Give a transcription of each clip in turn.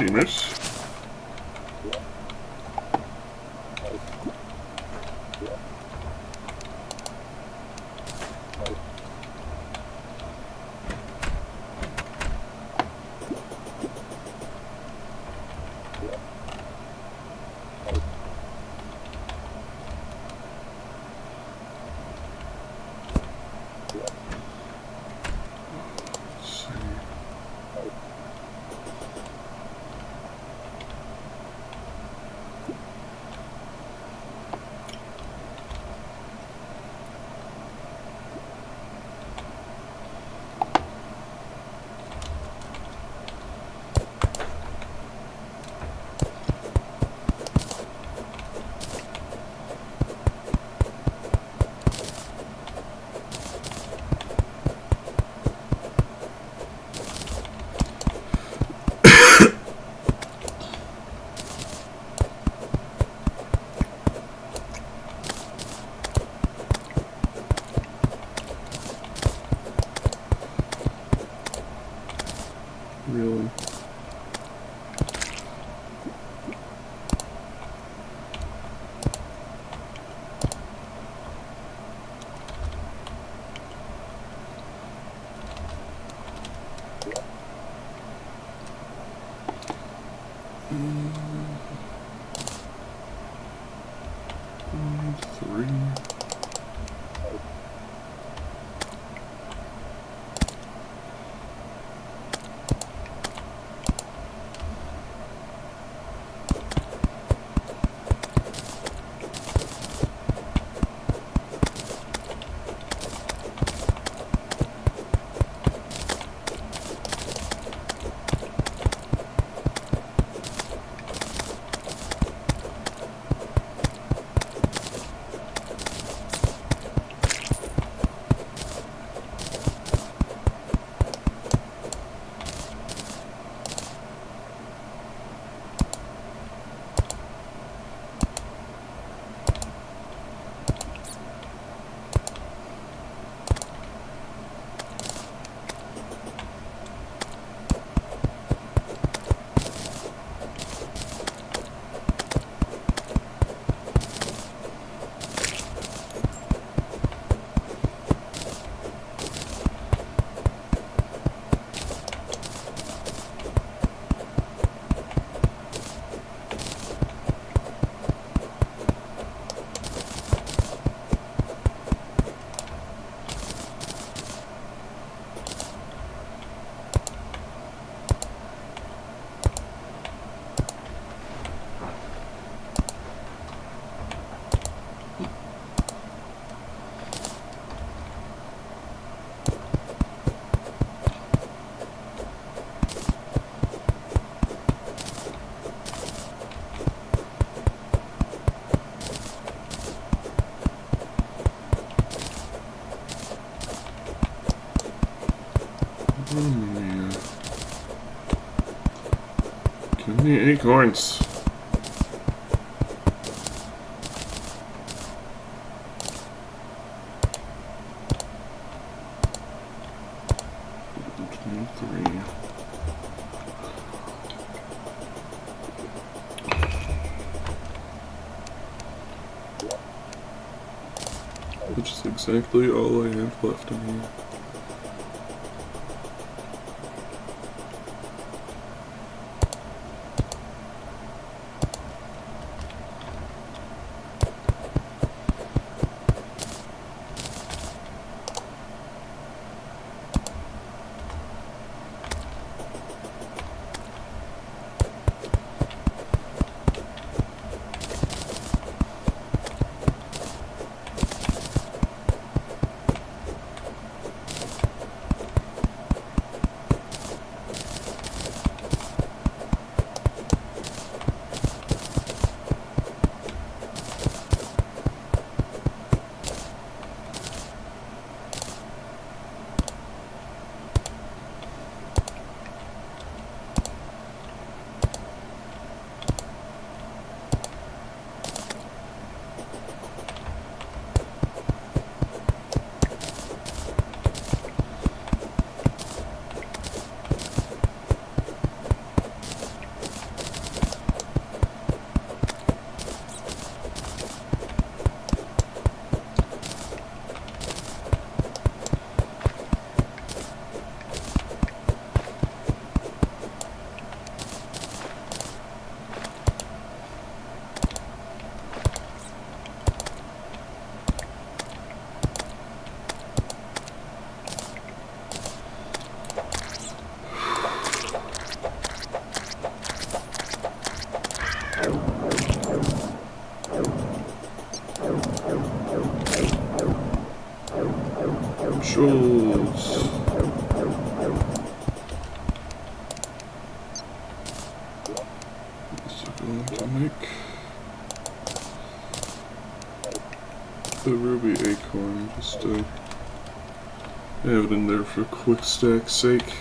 teammates. Really? Three. Yeah. Give me acorns. Which is exactly all I have left in here. the ruby acorn, just to have it in there for quick stack's sake.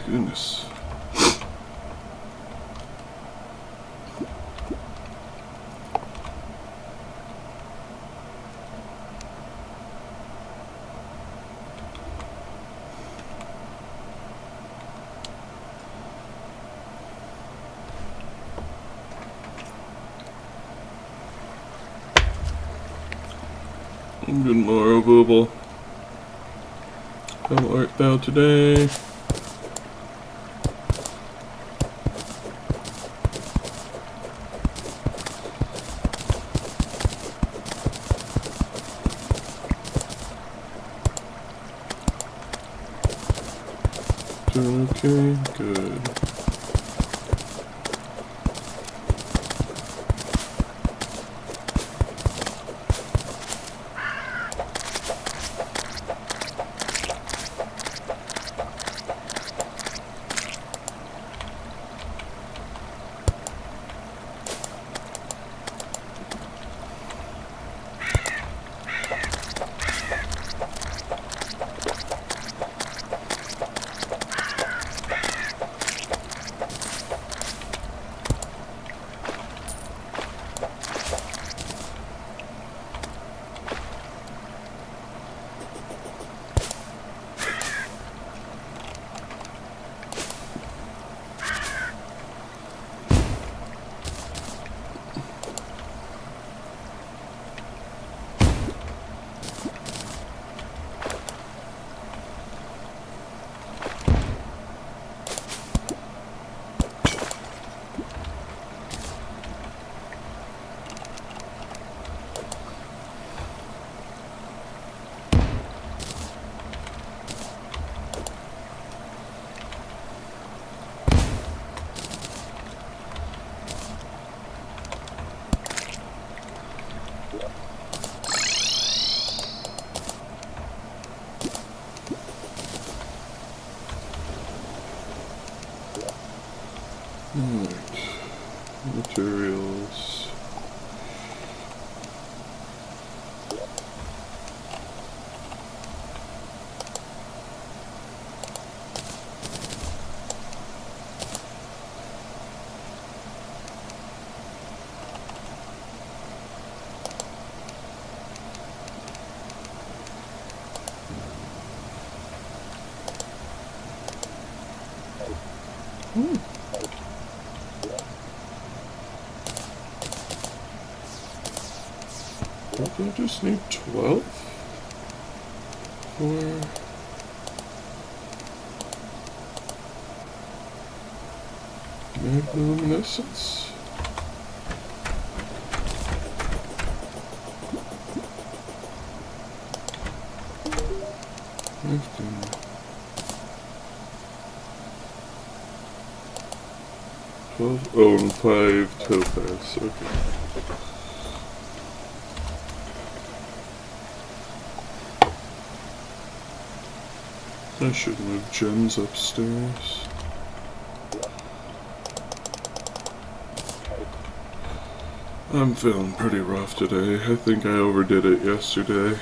Goodness. Good morrow, Booble. How art thou today? Doing okay? Good. Alright, materials. I just need 12 for magnoluminescence. Oh, and 5 topaz, okay. I should move gems upstairs. I'm feeling pretty rough today. I think I overdid it yesterday.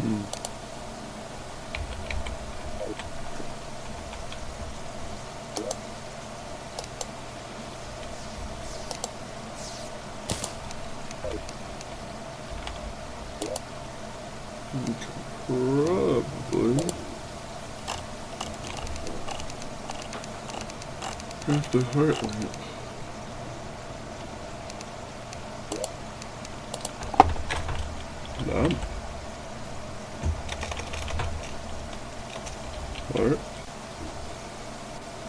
Probably craft a heart lamp. Done. Heart.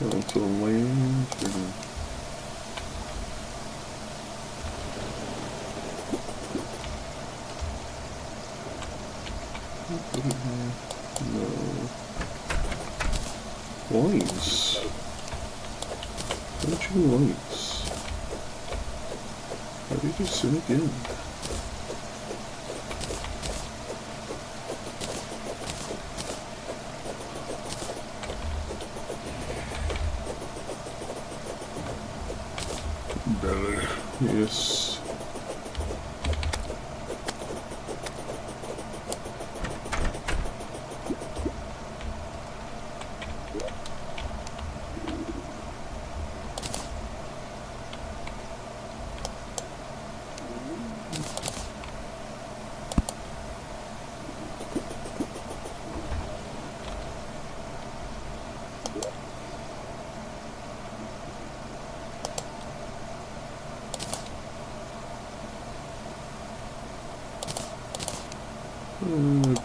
Onto a lantern. No. Lights. Don't you lights? How do you just sin again? Better. Yes.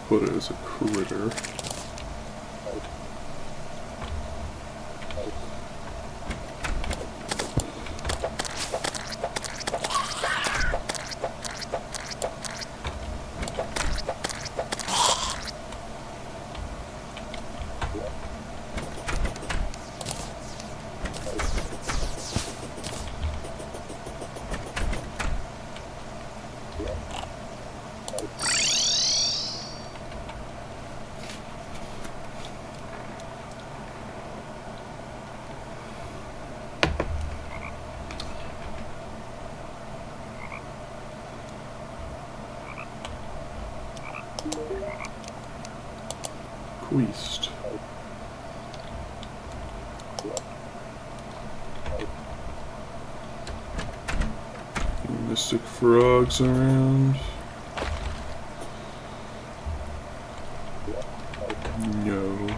Put it as a critter. Queast. Mystic frogs around. No.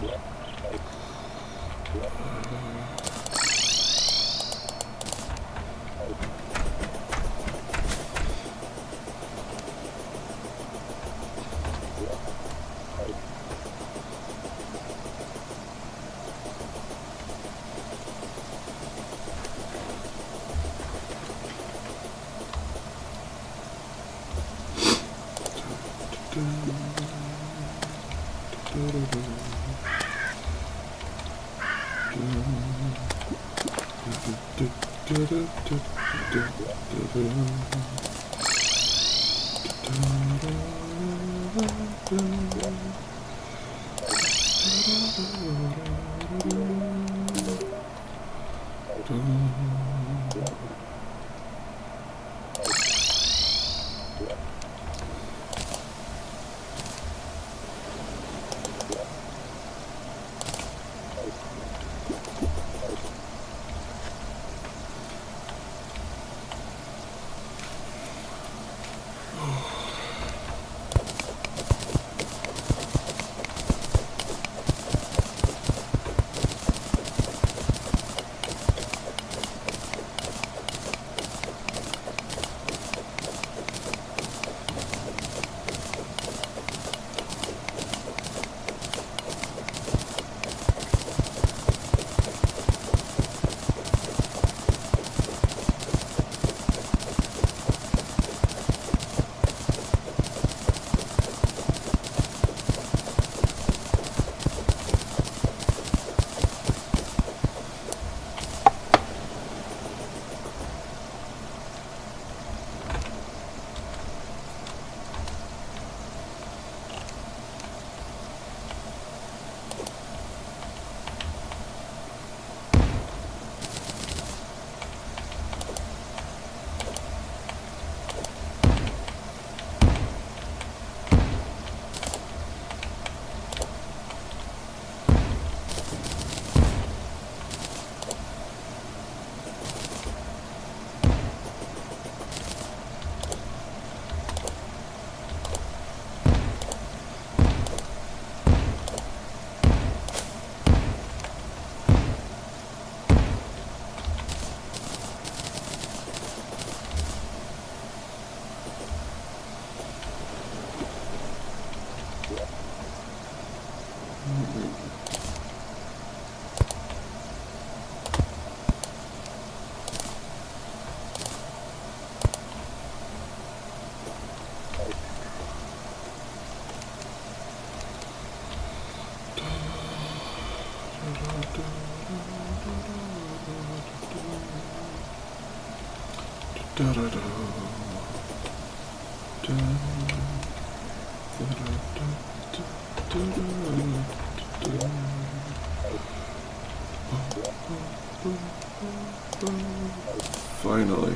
Finally.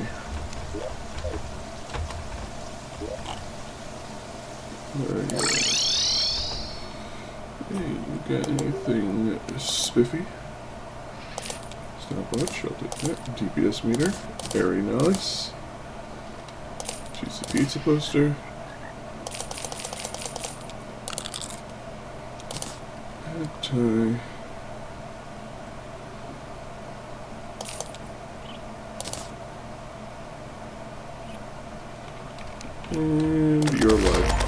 There you go. Hey, you got anything spiffy? Stopwatch, I'll take that. DPS meter, very nice. Cheesy pizza poster. Head tie. And you're alive.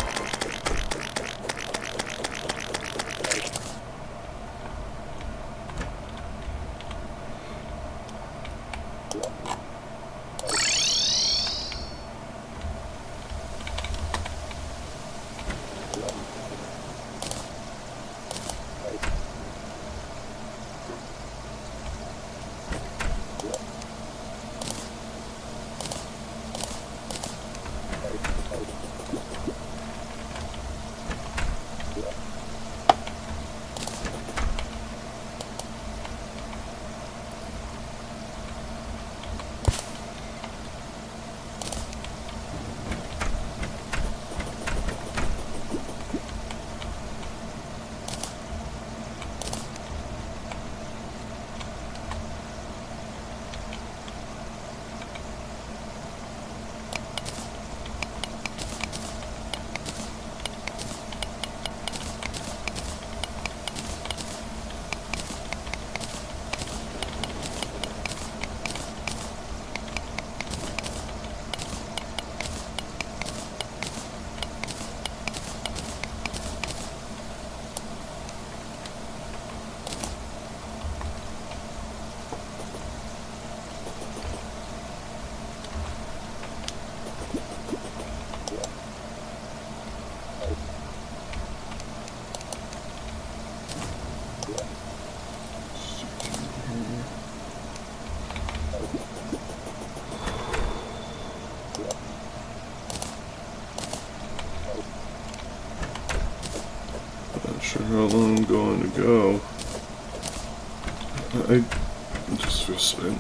Not sure how long I'm going to go. I just feel spent.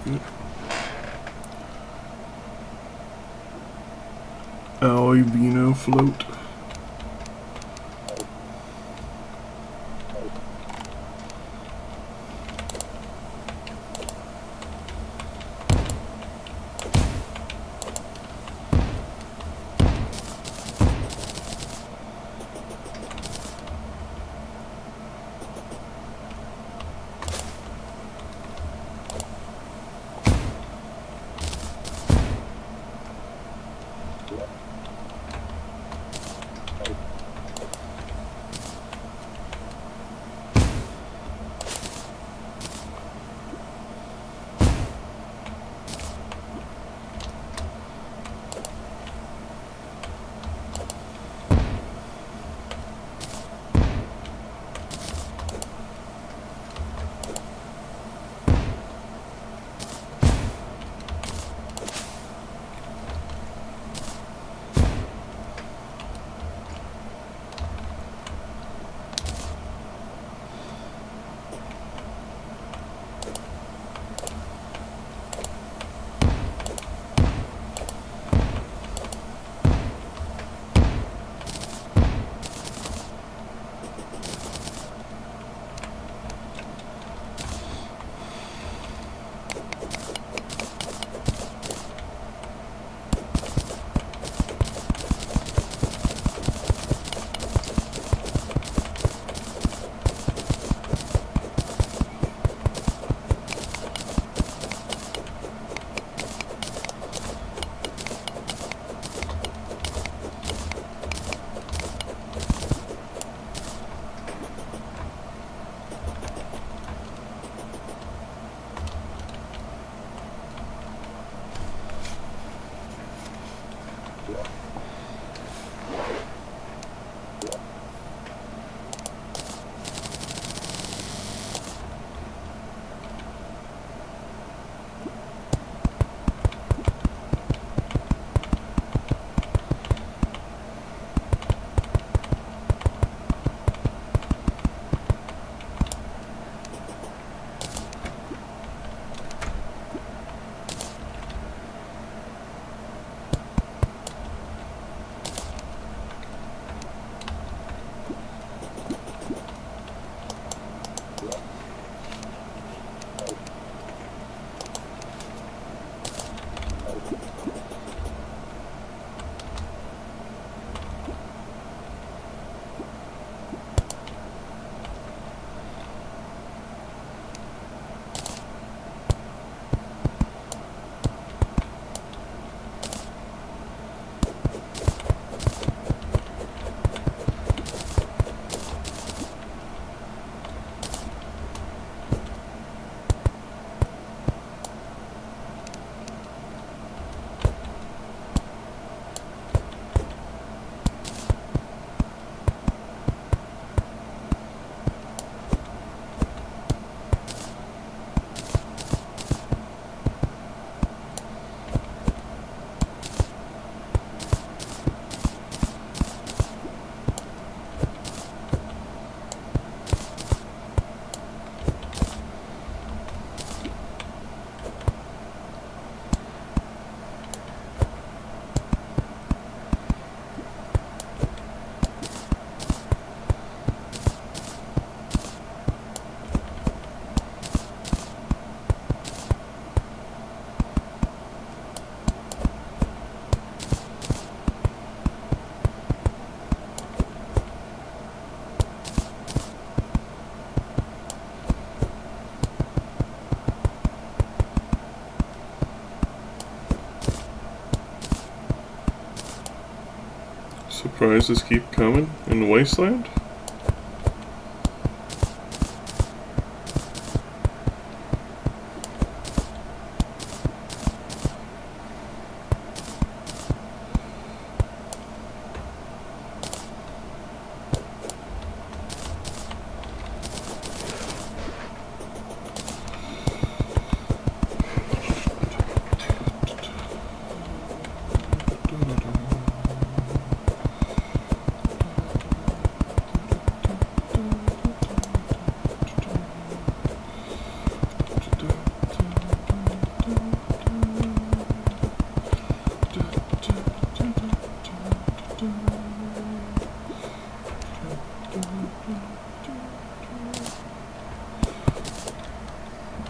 Good. Alloy Vino float. Surprises keep coming in the wasteland.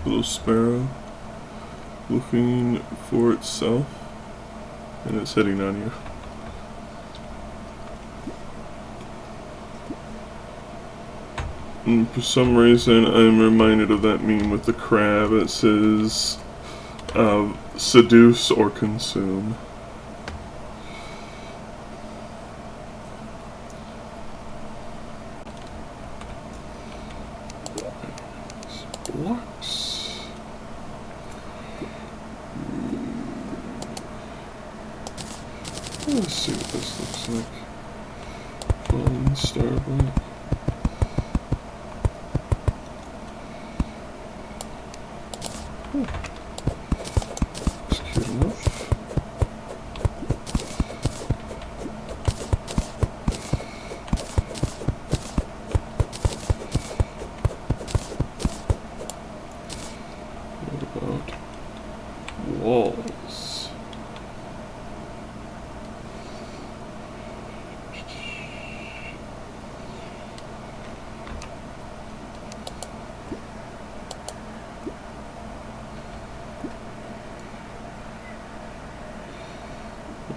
Little sparrow looking for itself, and it's hitting on you. And for some reason, I'm reminded of that meme with the crab. It says, seduce or consume. Blocks. Let's see what this looks like. Fallen star block. Looks cute enough. What about walls?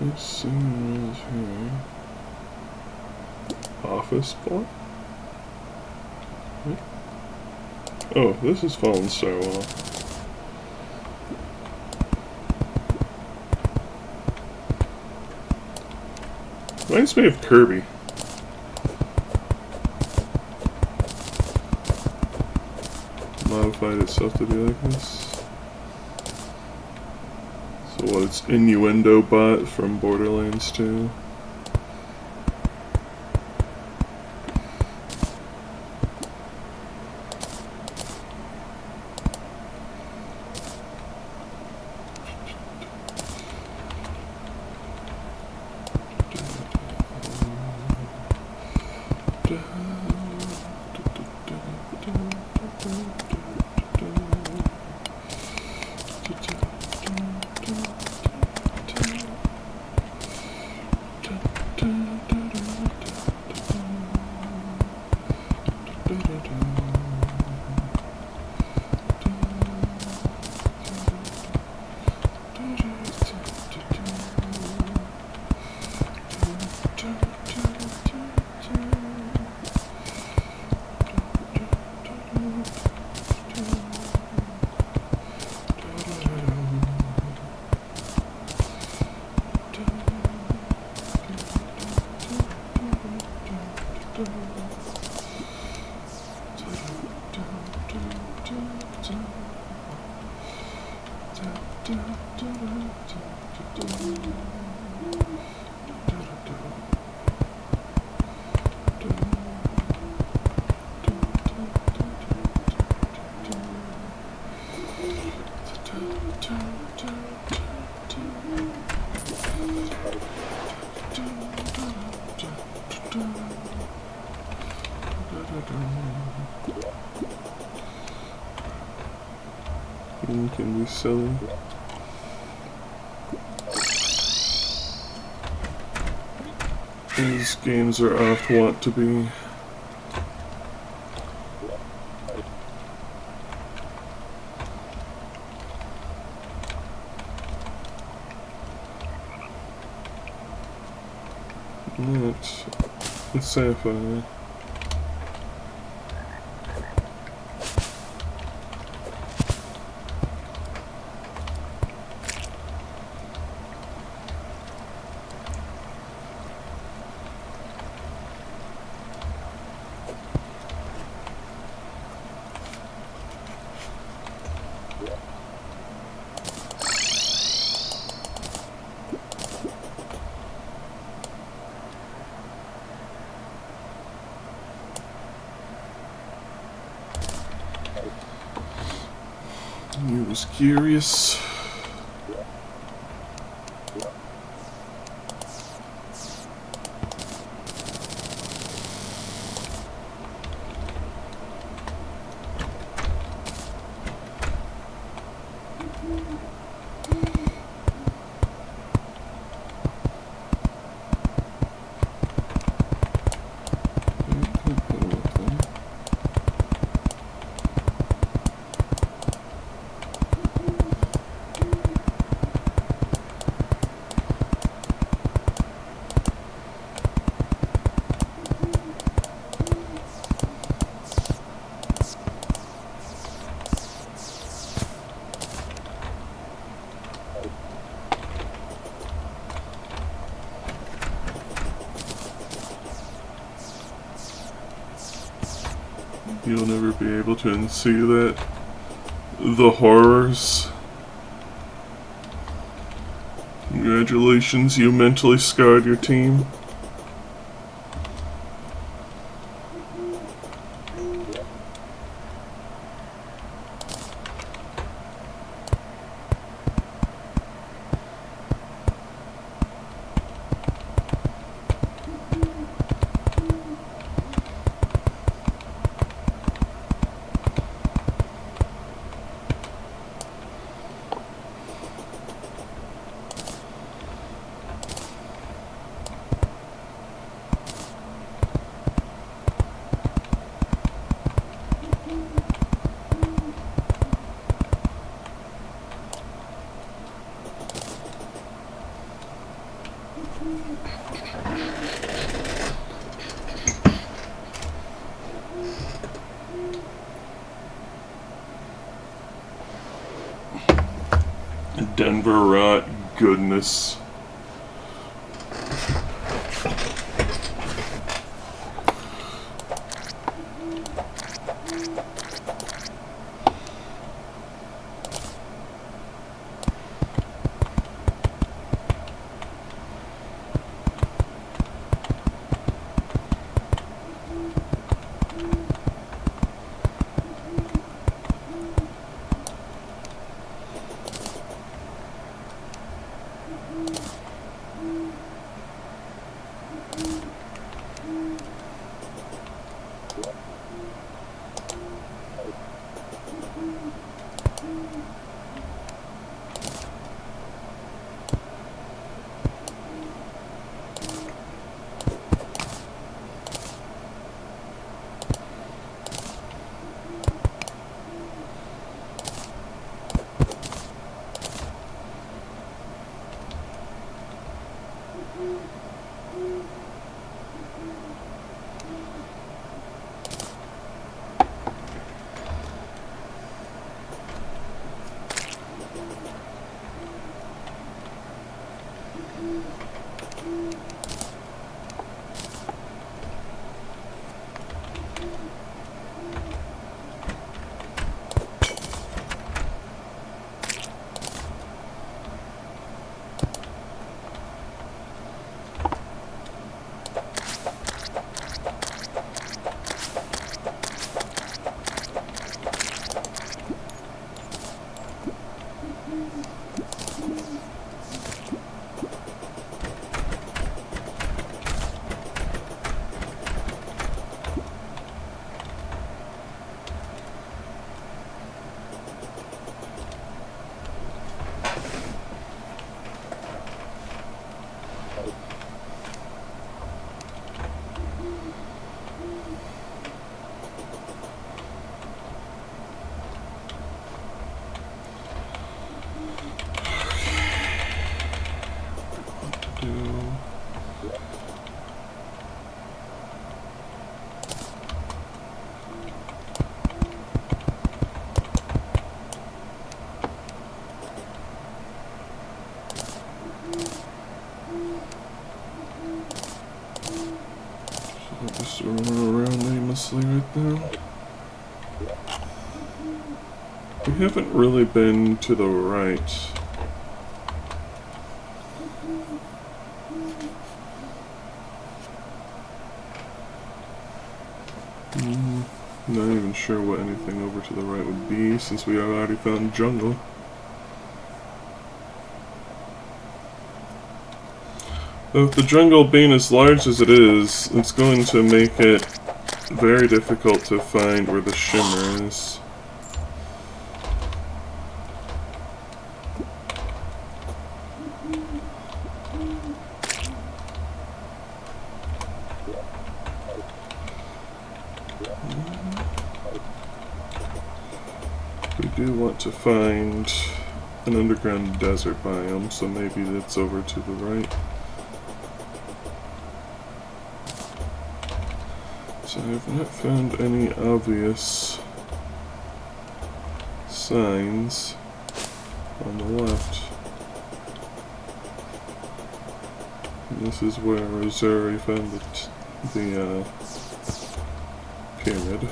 Let's see right here. Office block? Oh, this is Fallen Star Wall. Reminds me of Kirby. Modified itself to be like this. So what, it's Innuendo Bot from Borderlands 2. Can be silly. These games are oft wont to be. It's sci-fi. was curious. You'll never be able to unsee that. The horrors. Congratulations, you mentally scarred your team. Denver rot, goodness. Just running around aimlessly right now. We haven't really been to the right. Not even sure what anything over to the right would be, since we already found jungle. If the jungle being as large as it is, it's going to make it very difficult to find where the shimmer is. We do want to find an underground desert biome, so maybe that's over to the right. So I have not found any obvious signs on the left. And this is where Rosari found the pyramid.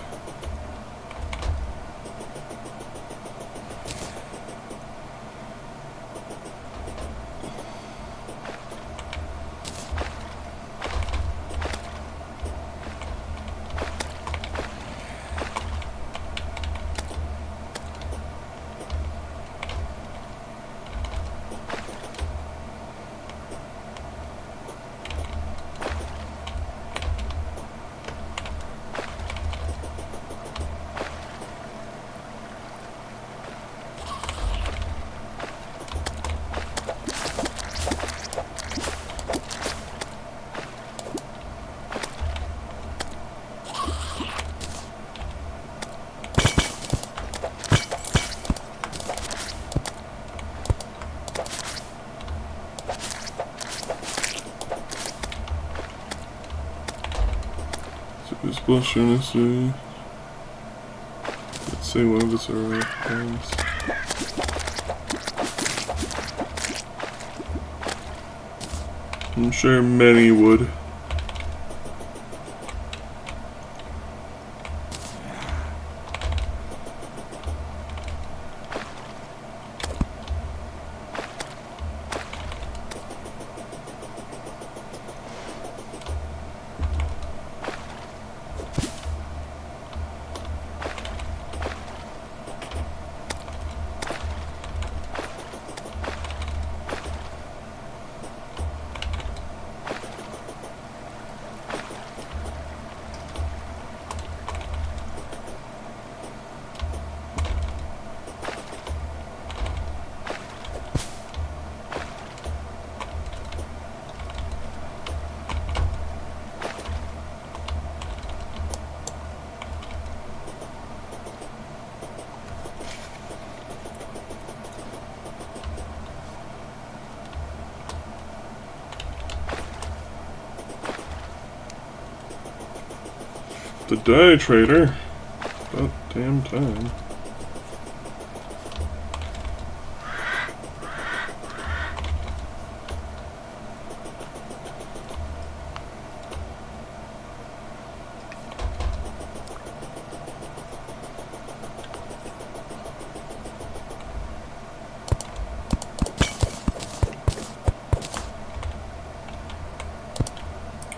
This bush unity. Let's see one of its early things. I'm sure many would. The dye trader. About damn time.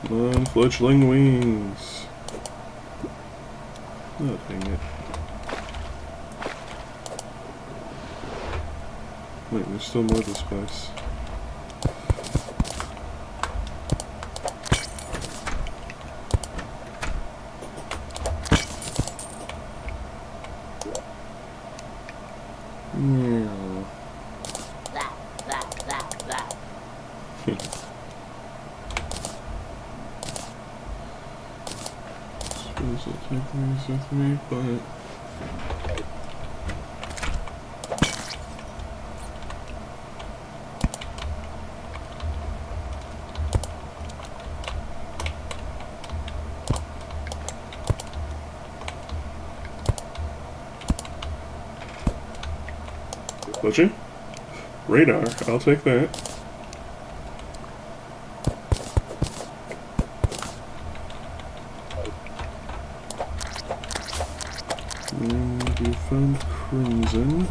Come on, fledgling wings. Oh, dang it. Wait, there's still more of this place. Suppose I'll take these with me, but glitching? Radar, I'll take that. And we found Crimson.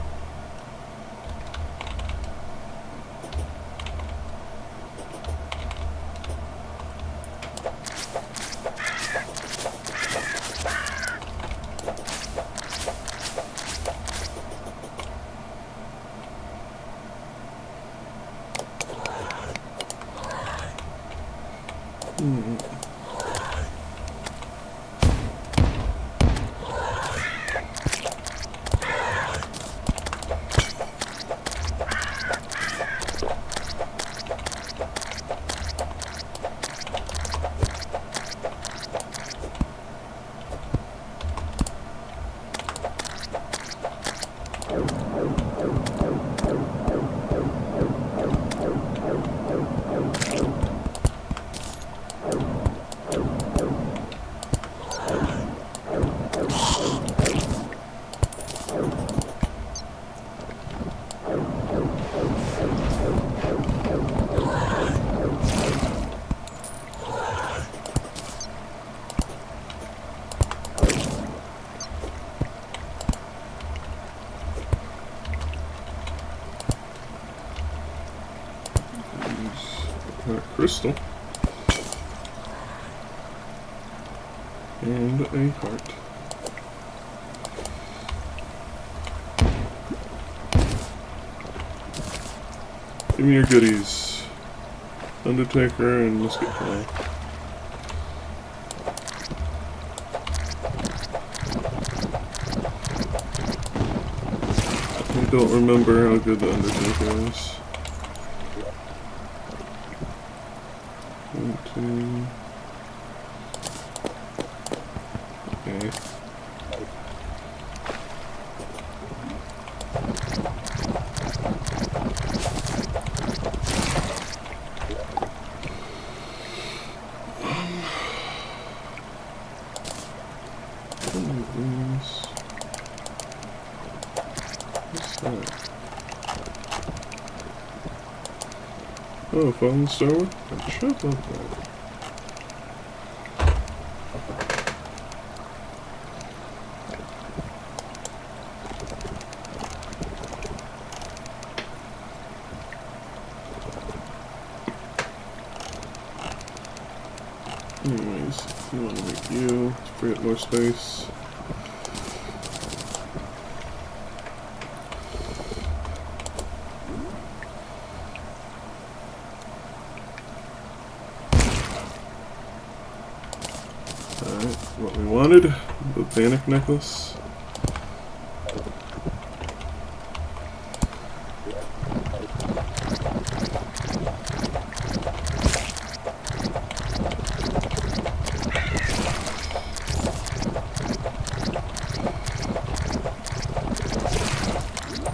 crystal. And a heart. Give me your goodies. Undertaker and musket ball. I don't remember how good the Undertaker is. 1, 2. Okay. What's that? Oh, fallen star one? I should love that. Anyways, if you want to make you, let's free up more space. Alright, what we wanted, the panic necklace.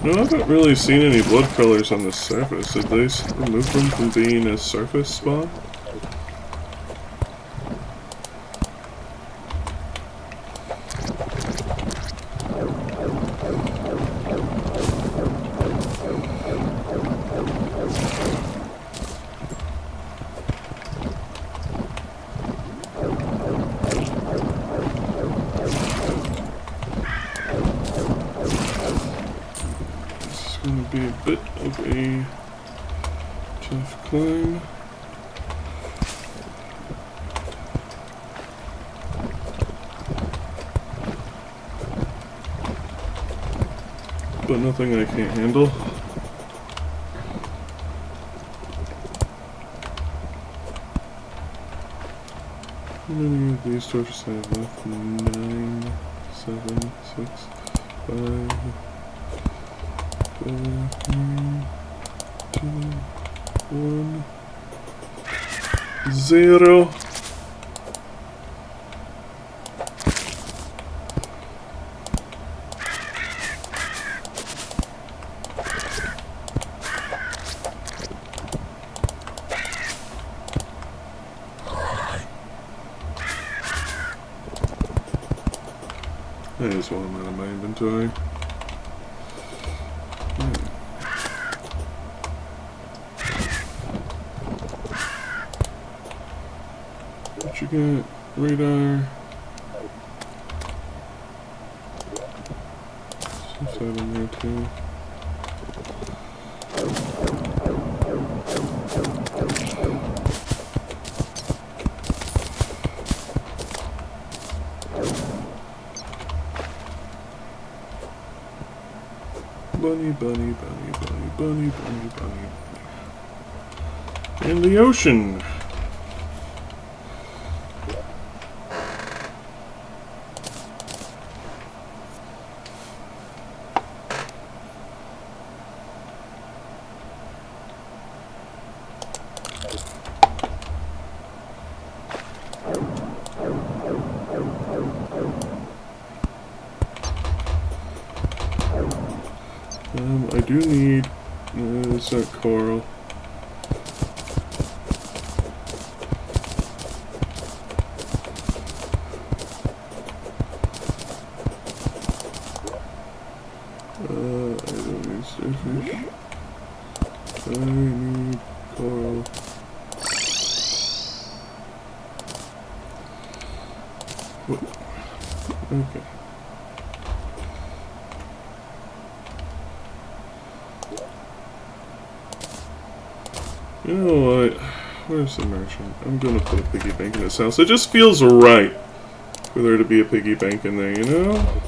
No, I haven't really seen any blood colors on the surface. Did they remove them from being a surface spawn? Going to be a bit of a tough climb. But nothing I can't handle. How many of these torches I have left? 9, 7, 6, 5... 4, 3, 2, 1, 0. That is one out of my inventory. What you got? Radar. Stuff out in there too. Bunny, bunny, bunny, bunny, bunny, bunny, bunny. In the ocean. I do need, it's not coral. I don't need starfish. I need coral. Whoa. Okay. You know what? Where's the merchant? I'm gonna put a piggy bank in his house. It just feels right for there to be a piggy bank in there, you know?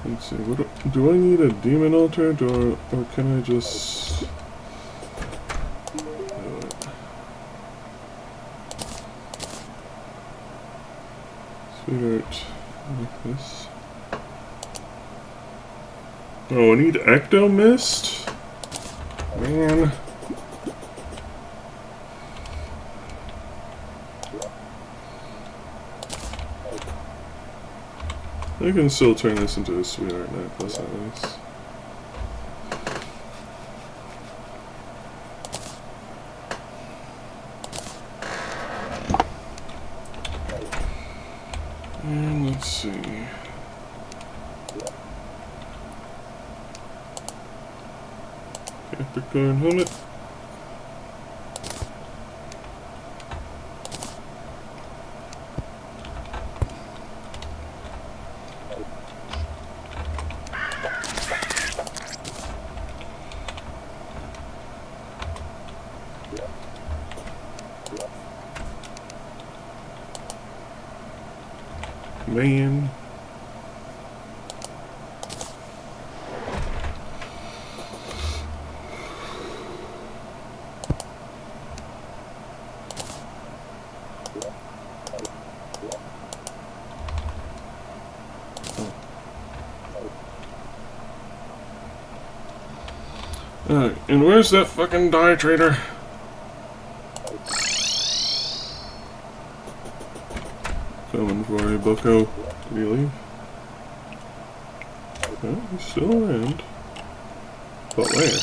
Let's see, do I need a demon altar, or can I just do it? Sweetheart, like this. Oh, I need Ecto Mist? Man. I can still turn this into a sweetheart necklace at least. And let's see. Capricorn helmet. Man. Alright, and where's that fucking dye trader? Coming for you, bucko. Did he leave? Oh, he's still around. But where?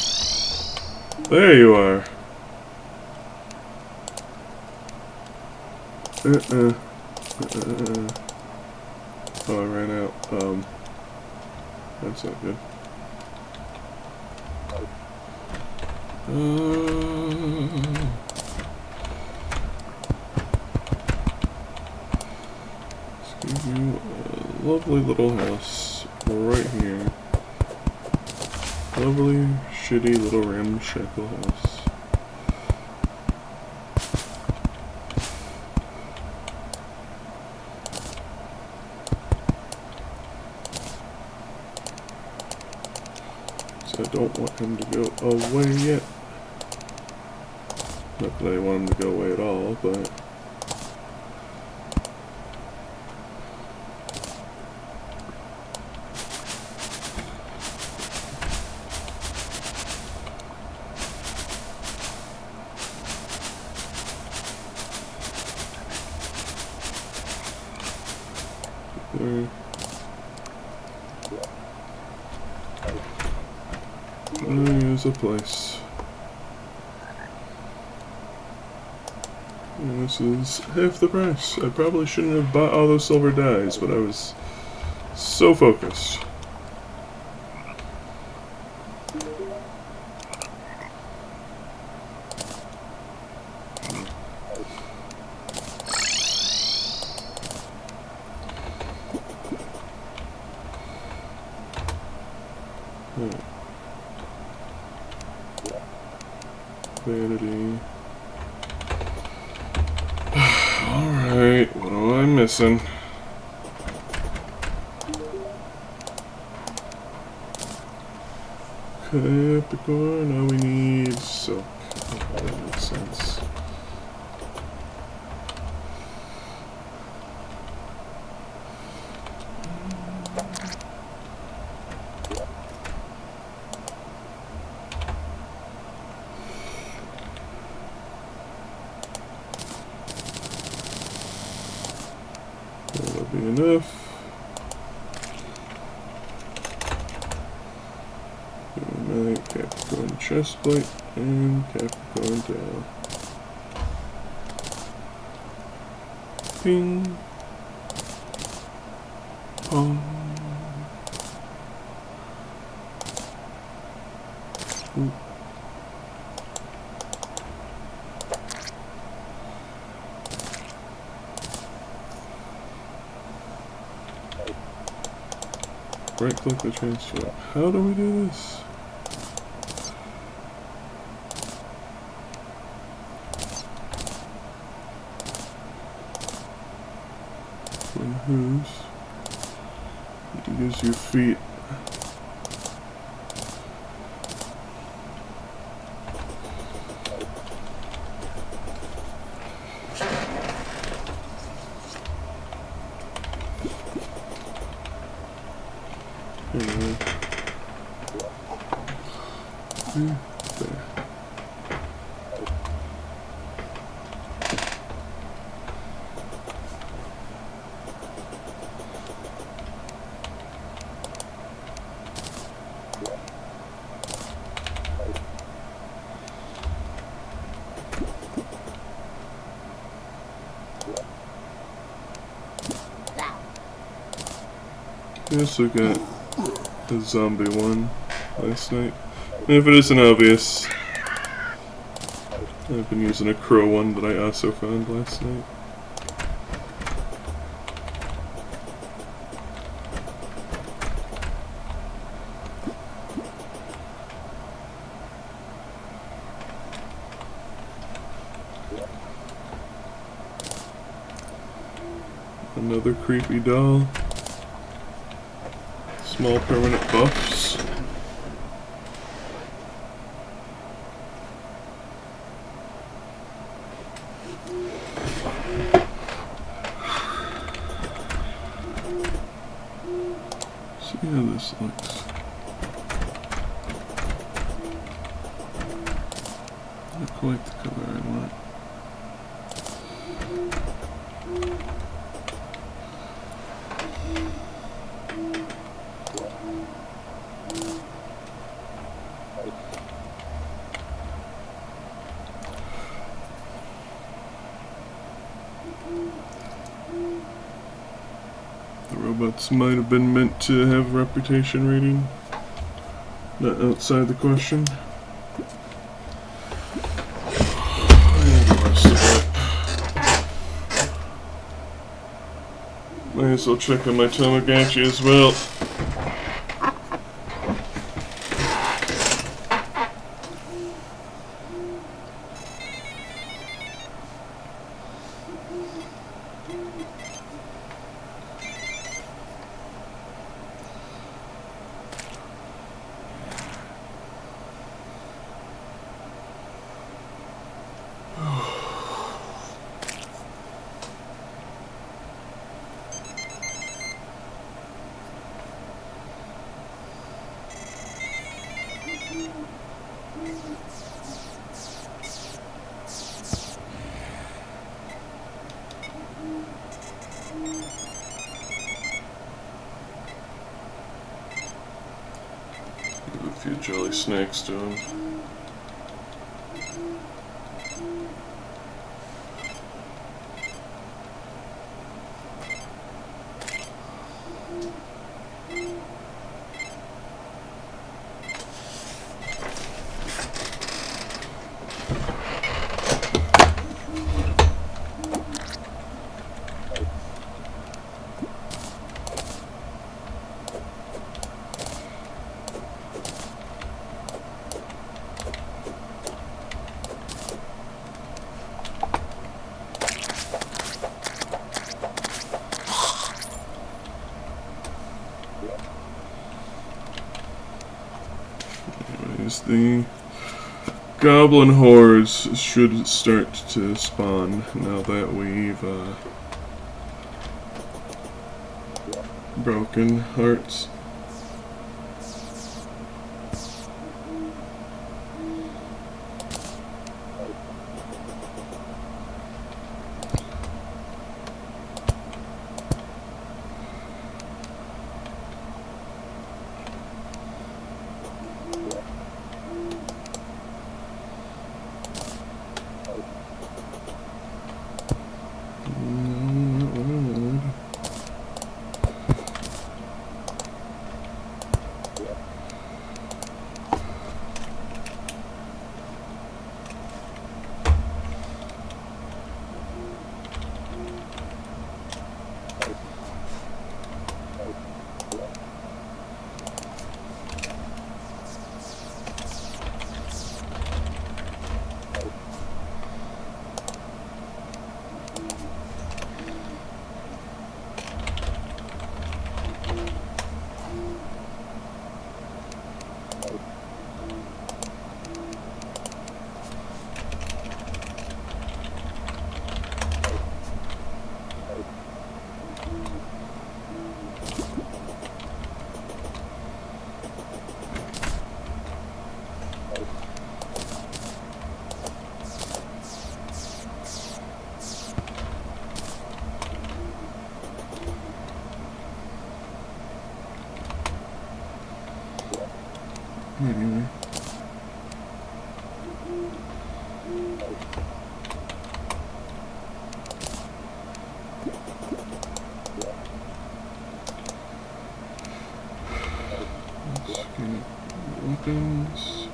There you are. Oh, I ran out. That's not good. Let's give you a lovely little house right here. Lovely, shitty little ramshackle house. So I don't want him to go away yet. Not that I want him to go away at all, but... There's a place. And this is half the price. I probably shouldn't have bought all those silver dyes, but I was so focused. Vanity. Alright, what am I missing? Capricorn, now we need silk. Okay, that makes sense. That'll be enough. My Capricorn chestplate and Capricorn tail. Ping. Pong. Ooh. Right click the transfer. How do we do this? When whose? Use your feet. Anyway. There. We also got a zombie one last night. And if it isn't obvious, I've been using a crow one that I also found last night. Another creepy doll. Small permanent buffs. See how this looks. Not quite the color I want. The robots might have been meant to have reputation rating. Not outside the question. Might as well check on my Tamagotchi as well. Give a few jelly snacks to him. The goblin hordes should start to spawn now that we've broken hearts. Anyway. Let's get weapons.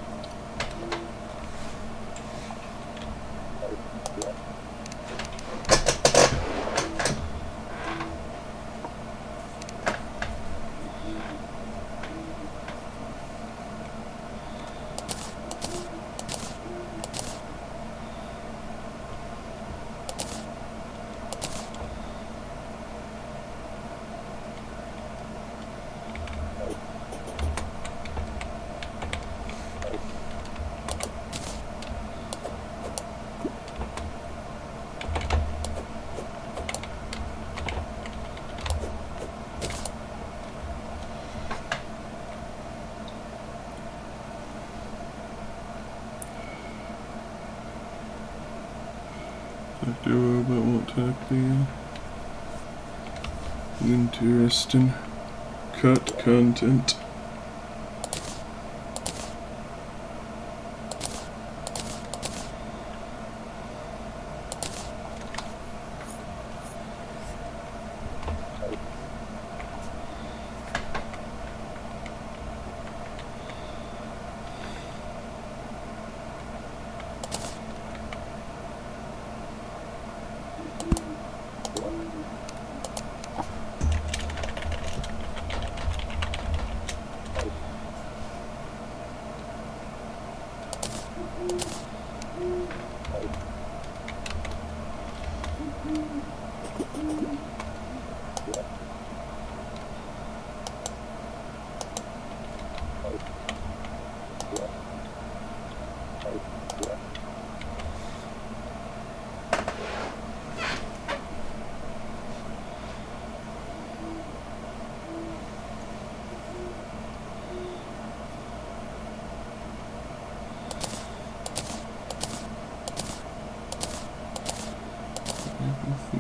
That duo, but won't talk me. Interesting. Cut content.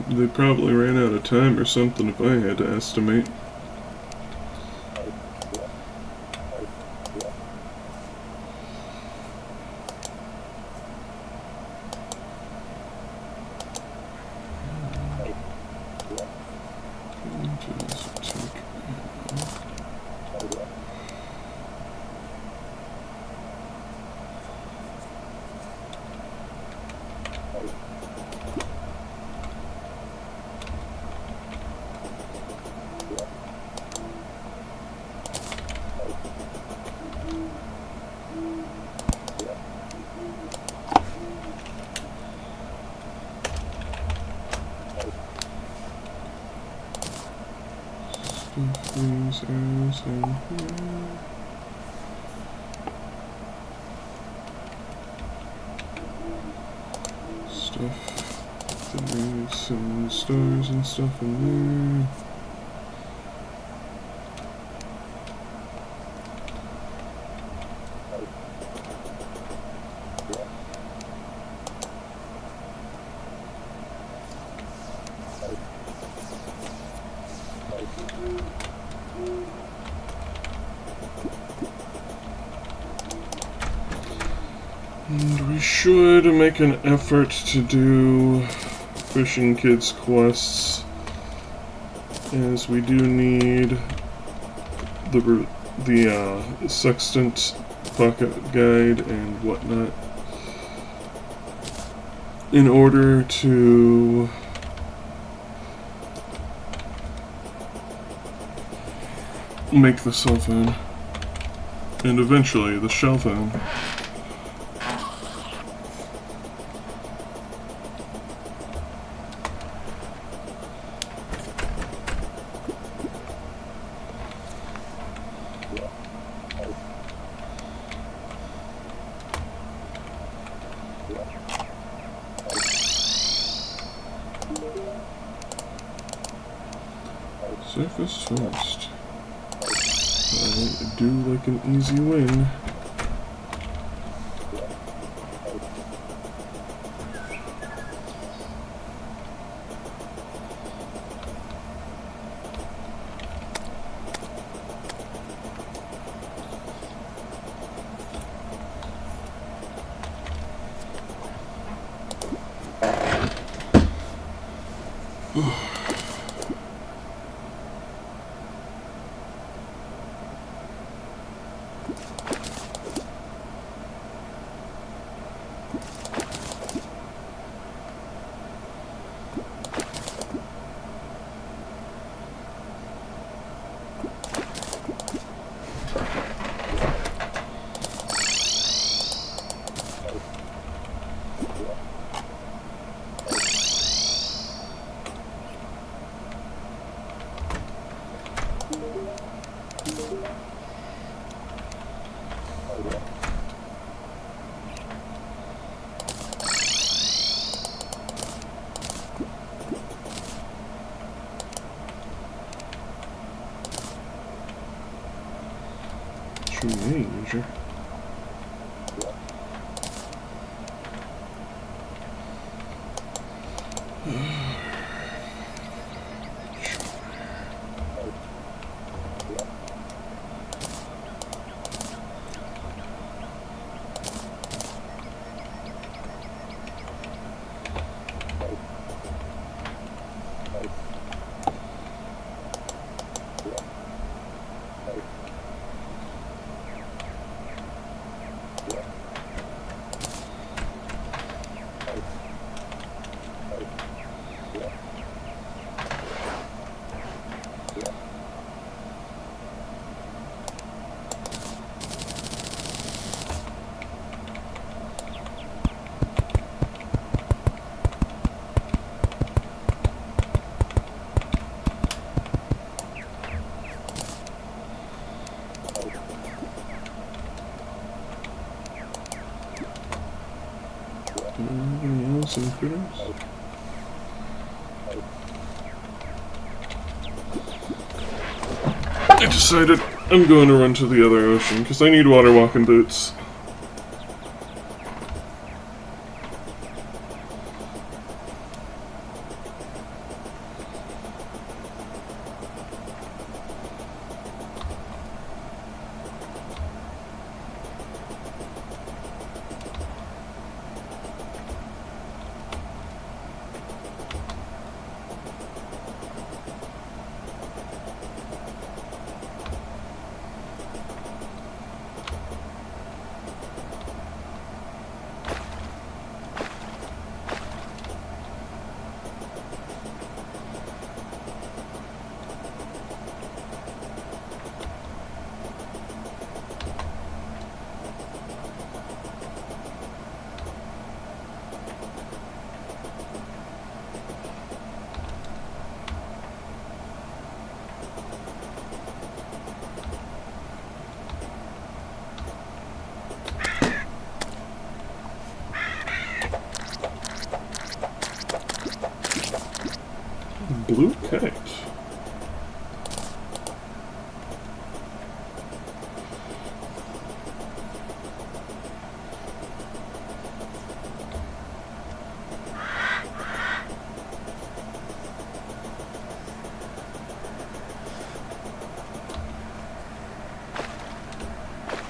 They probably ran out of time or something if I had to estimate. These arrows in here. Stuff. There's some stars and stuff in there. And we should make an effort to do Fishing Kids quests, as we do need the sextant pocket guide and whatnot in order to make the cell phone and eventually the shell phone. Surface first. I do like an easy win. Major. Anything else in critters? I decided I'm going to run to the other ocean because I need water walking boots. Blue kite.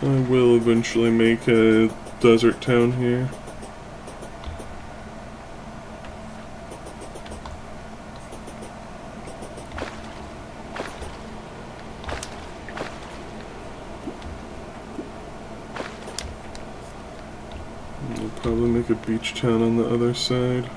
I will eventually make a desert town here. We'll probably make a beach town on the other side.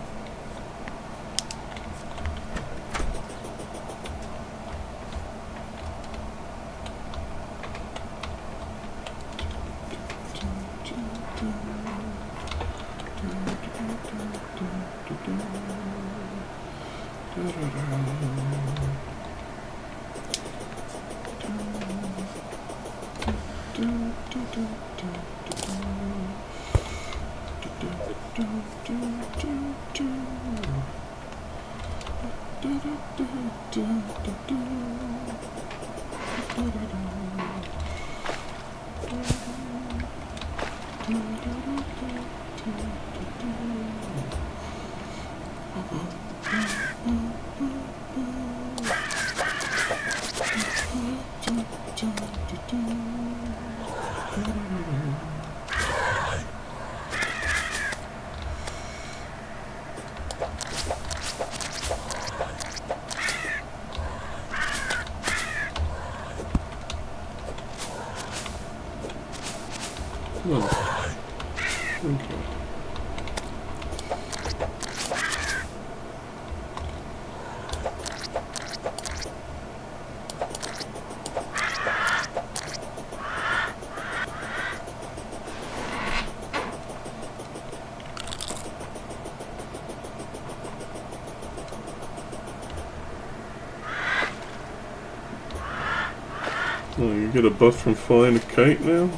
Oh, you get a buff from flying a kite now?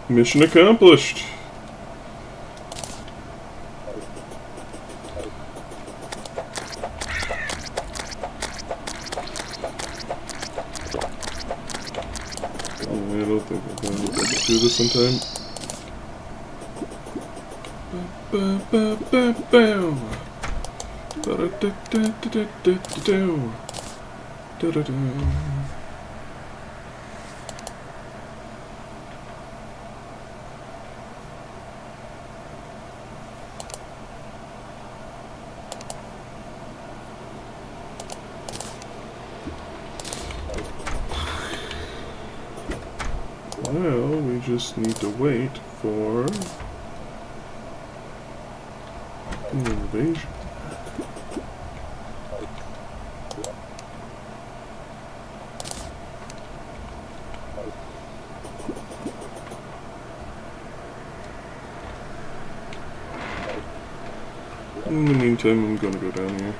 Mission accomplished! I don't think I'm going to be able to do this in time. Well, we just need to wait for an invasion. In the meantime, I'm gonna go down here.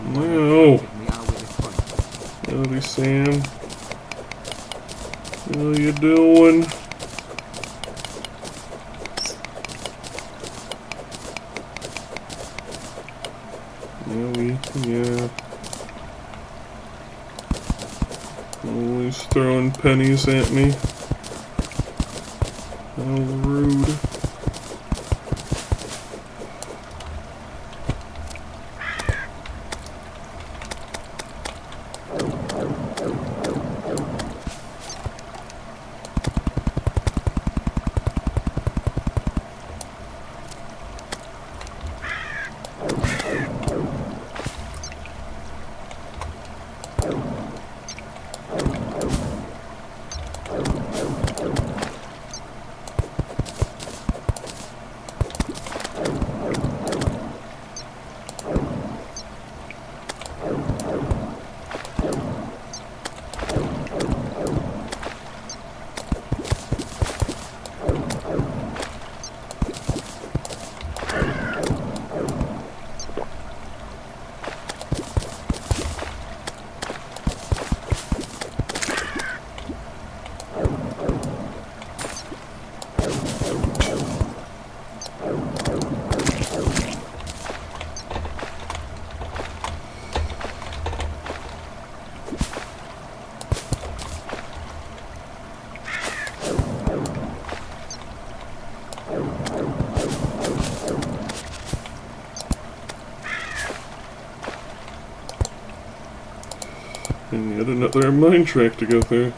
No! Howdy, Sam. How you doing? Yeah. Always throwing pennies at me. How rude. And yet another mine track to go through.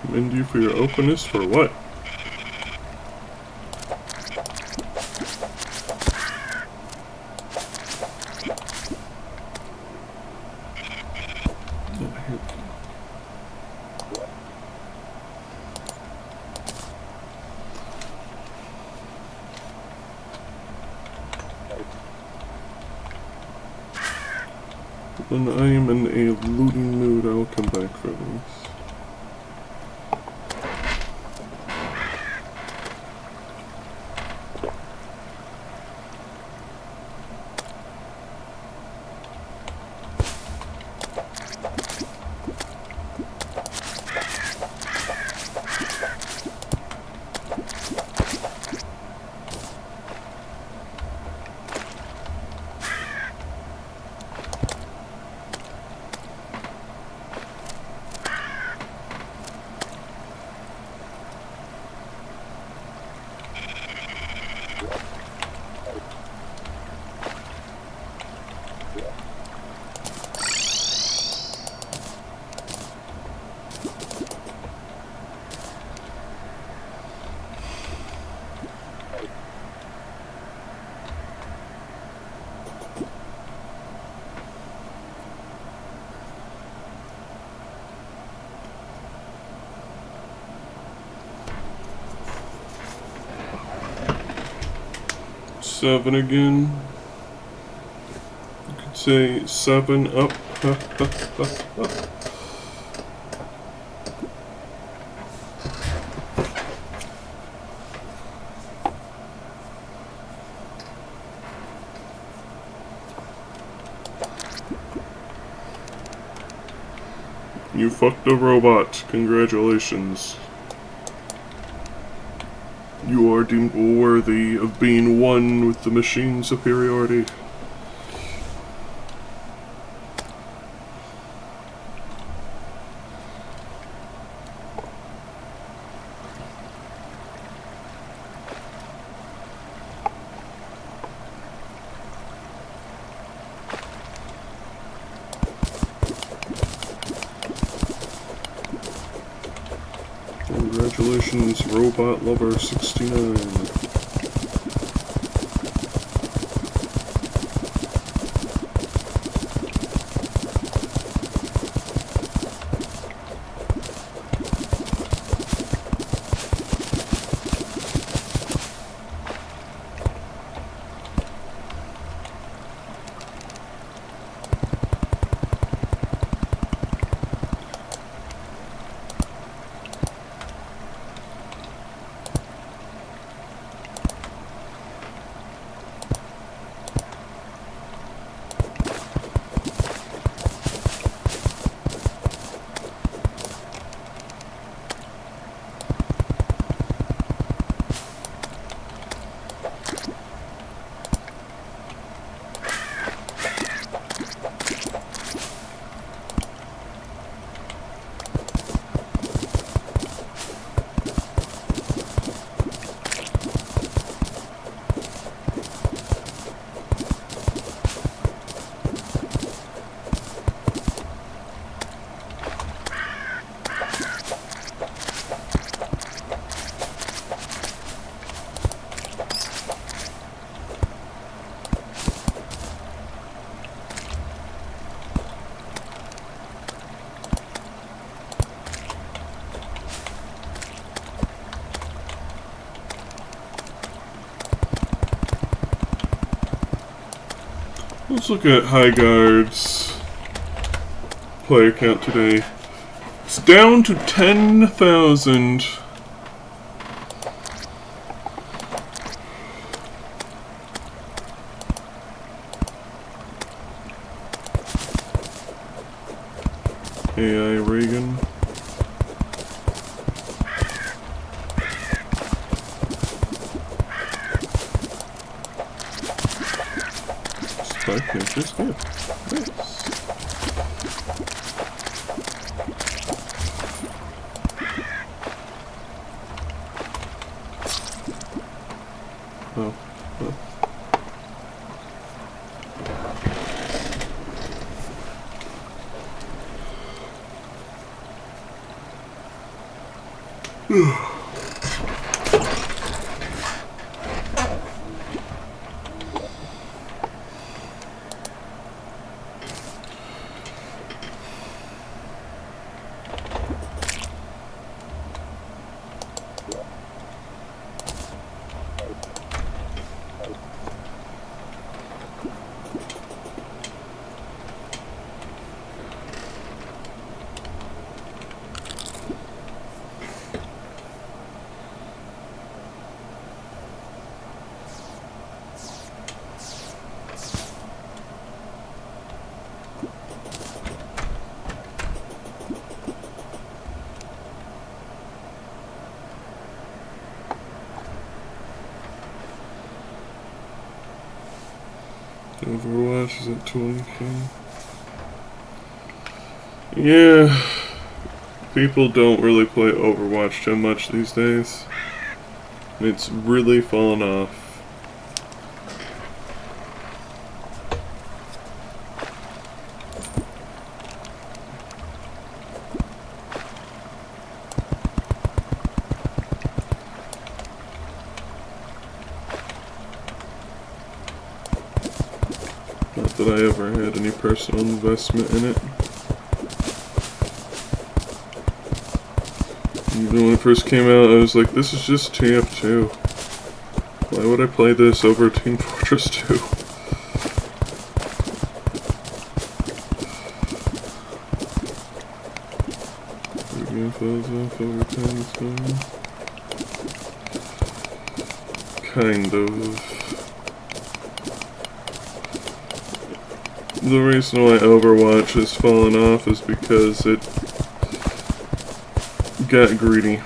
Commend you for your openness for what? When I am in a looting mood, I'll come back for this. Seven again. You could say 7 up. You fucked a robot. Congratulations. You are deemed worthy of being one with the machine superiority. Congratulations, Robot Lover 69. Let's look at Highguard's player count today. It's down to 10,000. AI Reagan. Just good. Nice. Oh. Oh. Overwatch is at 20k. Yeah, people don't really play Overwatch too much these days. It's really fallen off. Not that I ever had any personal investment in it. Even when it first came out, I was like, this is just TF2. Why would I play this over Team Fortress 2? Kind of. The reason why Overwatch has fallen off is because it got greedy.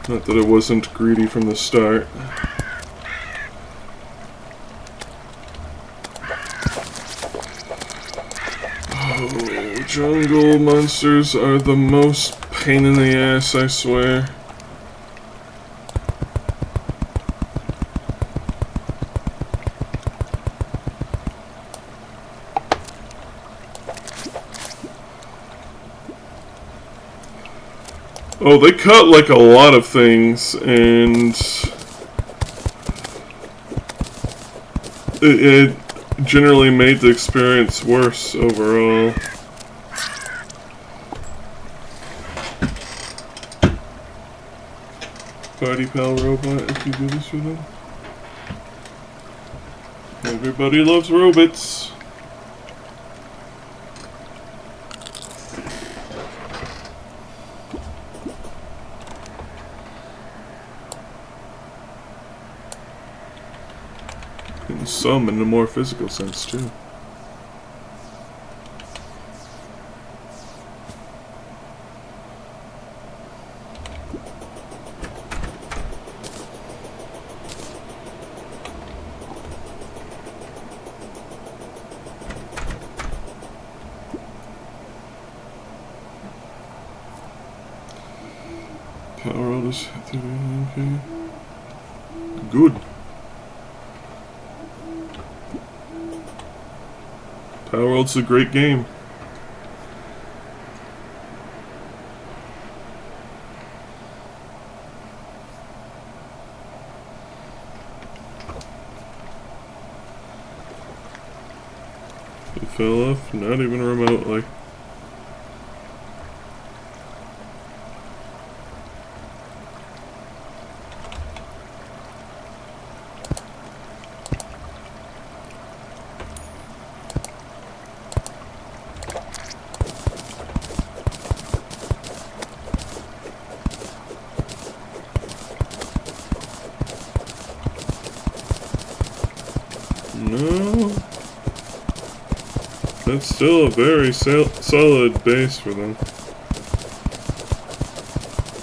Not that it wasn't greedy from the start. Oh, jungle monsters are the most pain in the ass, I swear. Oh, they cut like a lot of things, and it generally made the experience worse overall. Party pal robot, if you do this with them. Everybody loves robots. And some in a more physical sense too. Power roll is 39k. Good. Power World's a great game. It fell off, not even remotely. No, that's still a very solid base for them.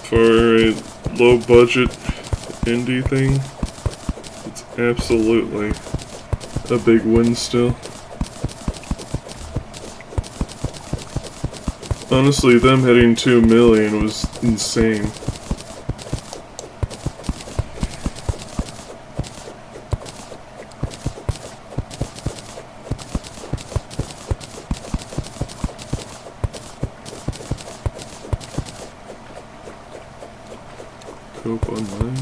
For a low budget indie thing, it's absolutely a big win still. Honestly, them hitting 2 million was insane. Cope online.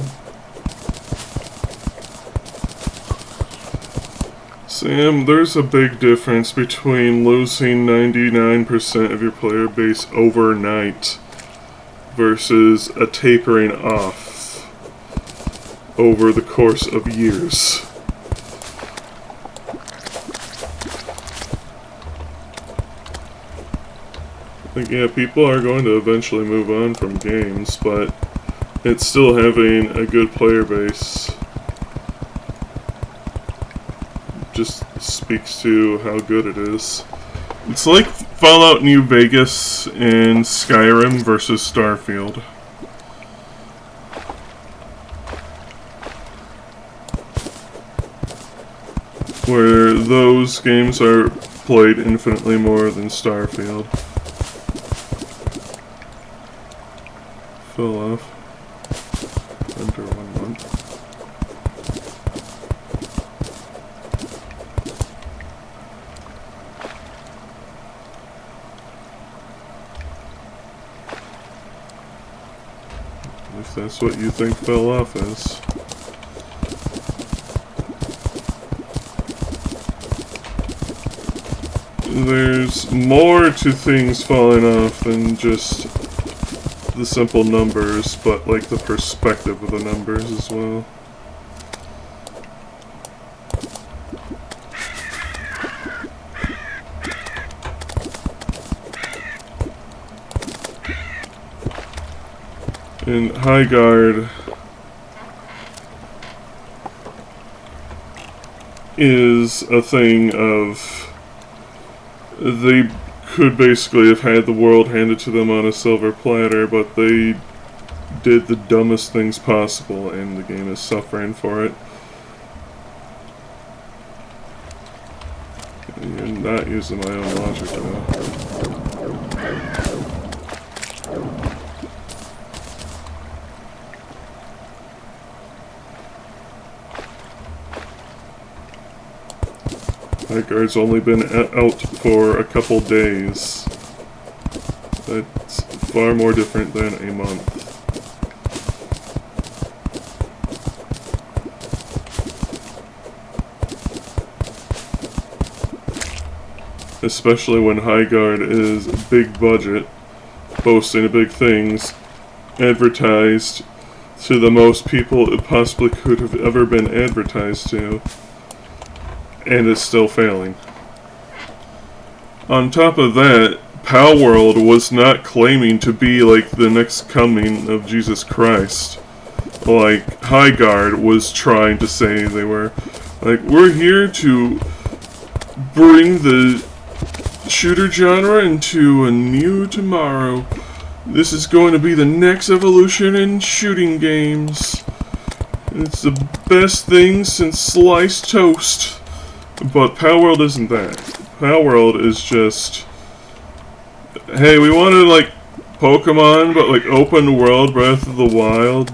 Sam, there's a big difference between losing 99% of your player base overnight versus a tapering off over the course of years. Like, yeah, people are going to eventually move on from games, but it's still having a good player base. Just speaks to how good it is. It's like Fallout New Vegas and Skyrim versus Starfield. where those games are played infinitely more than Starfield. Fell off under 1 month. If that's what you think fell off is. There's more to things falling off than just the simple numbers, but like the perspective of the numbers as well. In Highguard is a thing of they could basically have had the world handed to them on a silver platter, but they did the dumbest things possible, and the game is suffering for it. You're not using my own logic though. Highguard's only been out for a couple days. That's far more different than a month. Especially when Highguard is big budget, boasting of big things, advertised to the most people it possibly could have ever been advertised to. And it's still failing. On top of that, Palworld was not claiming to be like the next coming of Jesus Christ. Like Highguard was trying to say they were. Like, we're here to bring the shooter genre into a new tomorrow. This is going to be the next evolution in shooting games. It's the best thing since sliced toast. But Palworld isn't that. Palworld is just, hey, we wanted like Pokemon, but like open world Breath of the Wild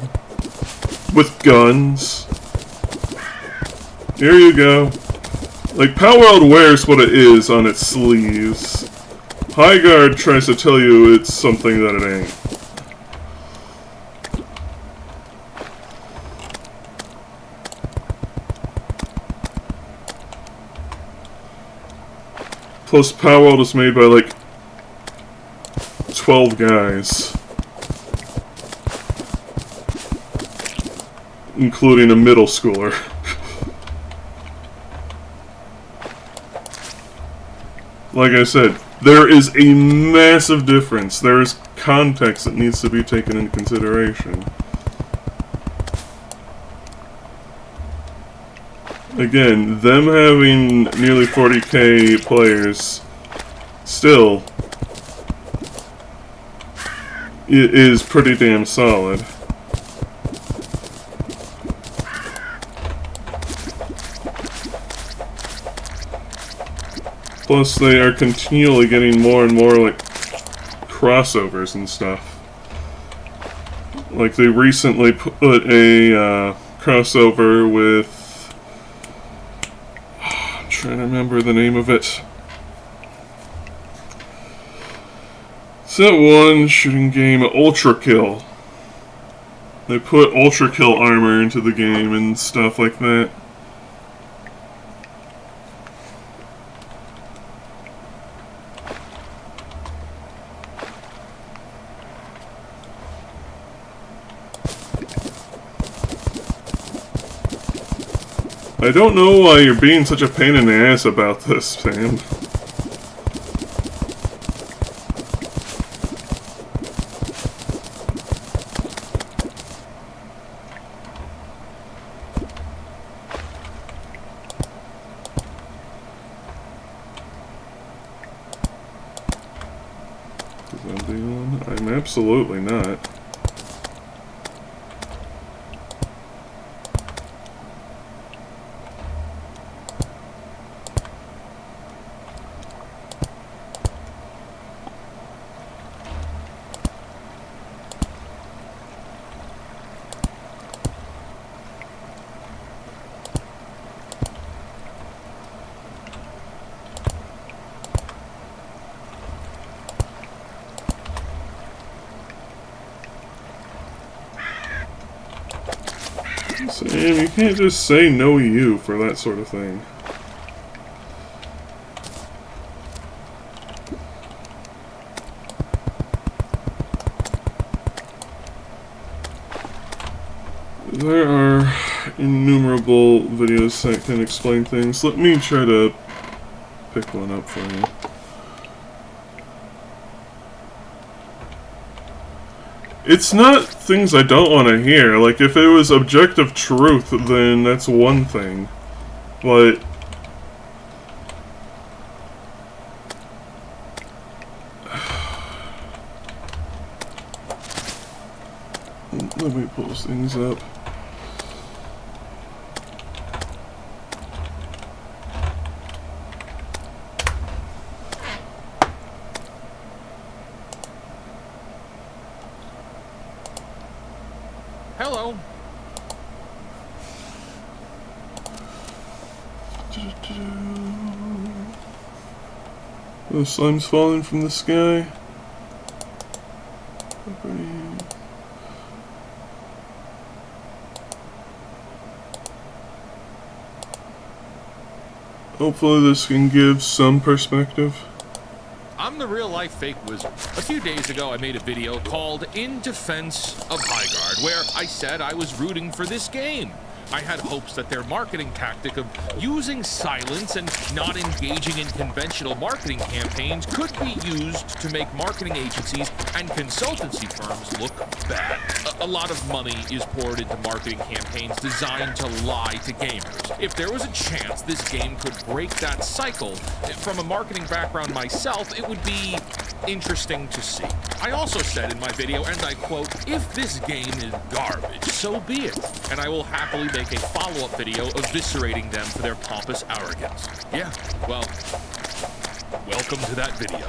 with guns. Here you go. Like, Palworld wears what it is on its sleeves. Highguard tries to tell you it's something that it ain't. Plus, Palworld is made by, like, 12 guys. Including a middle schooler. Like I said, there is a massive difference. There is context that needs to be taken into consideration. Again, them having nearly 40k players, still, it is pretty damn solid. Plus, they are continually getting more and more, like, crossovers and stuff. Like, they recently put a crossover with... I'm trying to remember the name of it. It's that one shooting game, Ultra Kill. They put Ultra Kill armor into the game and stuff like that. I don't know why you're being such a pain in the ass about this, Sam. I'm absolutely not. Sam, you can't just say no you for that sort of thing. There are innumerable videos that can explain things. Let me try to pick one up for you. It's not things I don't want to hear. Like, if it was objective truth, then that's one thing. But let me pull those things up. Hello. The slime's falling from the sky. Hopefully this can give some perspective. I'm the real-life fake wizard. A few days ago, I made a video called In Defense of Highguard, where I said I was rooting for this game. I had hopes that their marketing tactic of using silence and not engaging in conventional marketing campaigns could be used to make marketing agencies and consultancy firms look bad. A lot of money is poured into marketing campaigns designed to lie to gamers. If there was a chance this game could break that cycle, from a marketing background myself, it would be interesting to see. I also said in my video, and I quote, "If this game is garbage, so be it, and I will happily make a follow-up video eviscerating them for their pompous arrogance." Yeah, well, welcome to that video.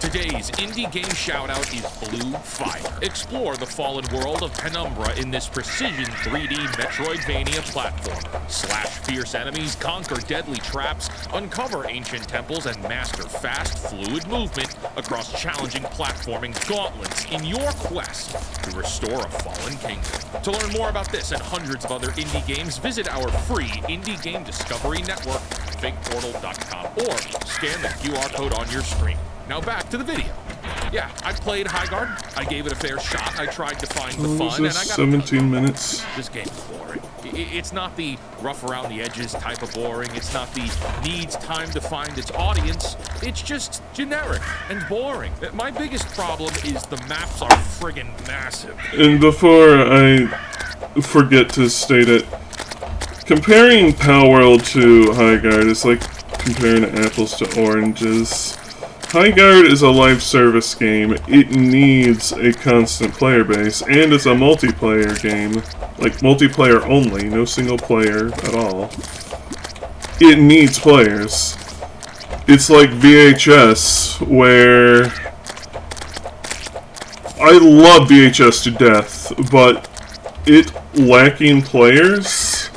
Today's indie game shoutout is Blue Fire. Explore the fallen world of Penumbra in this precision 3D Metroidvania platformer. Slash fierce enemies, conquer deadly traps, uncover ancient temples, and master fast, fluid movement across challenging platforming gauntlets in your quest to restore a fallen kingdom. To learn more about this and hundreds of other indie games, visit our free Indie Game Discovery Network, fakeportal.com, or scan the QR code on your screen. Now back to the video. Yeah, I played Highguard. I gave it a fair shot. I tried to find the fun, and I got 17 minutes. This game is boring. It's not the rough around the edges type of boring. It's not the needs time to find its audience. It's just generic and boring. My biggest problem is the maps are friggin' massive. And before I forget to state it, comparing Palworld to Highguard is like comparing apples to oranges. Highguard is a live service game. It needs a constant player base, and it's a multiplayer game. Like, multiplayer only, no single player at all. It needs players. It's like VHS, where I love VHS to death, but it lacking players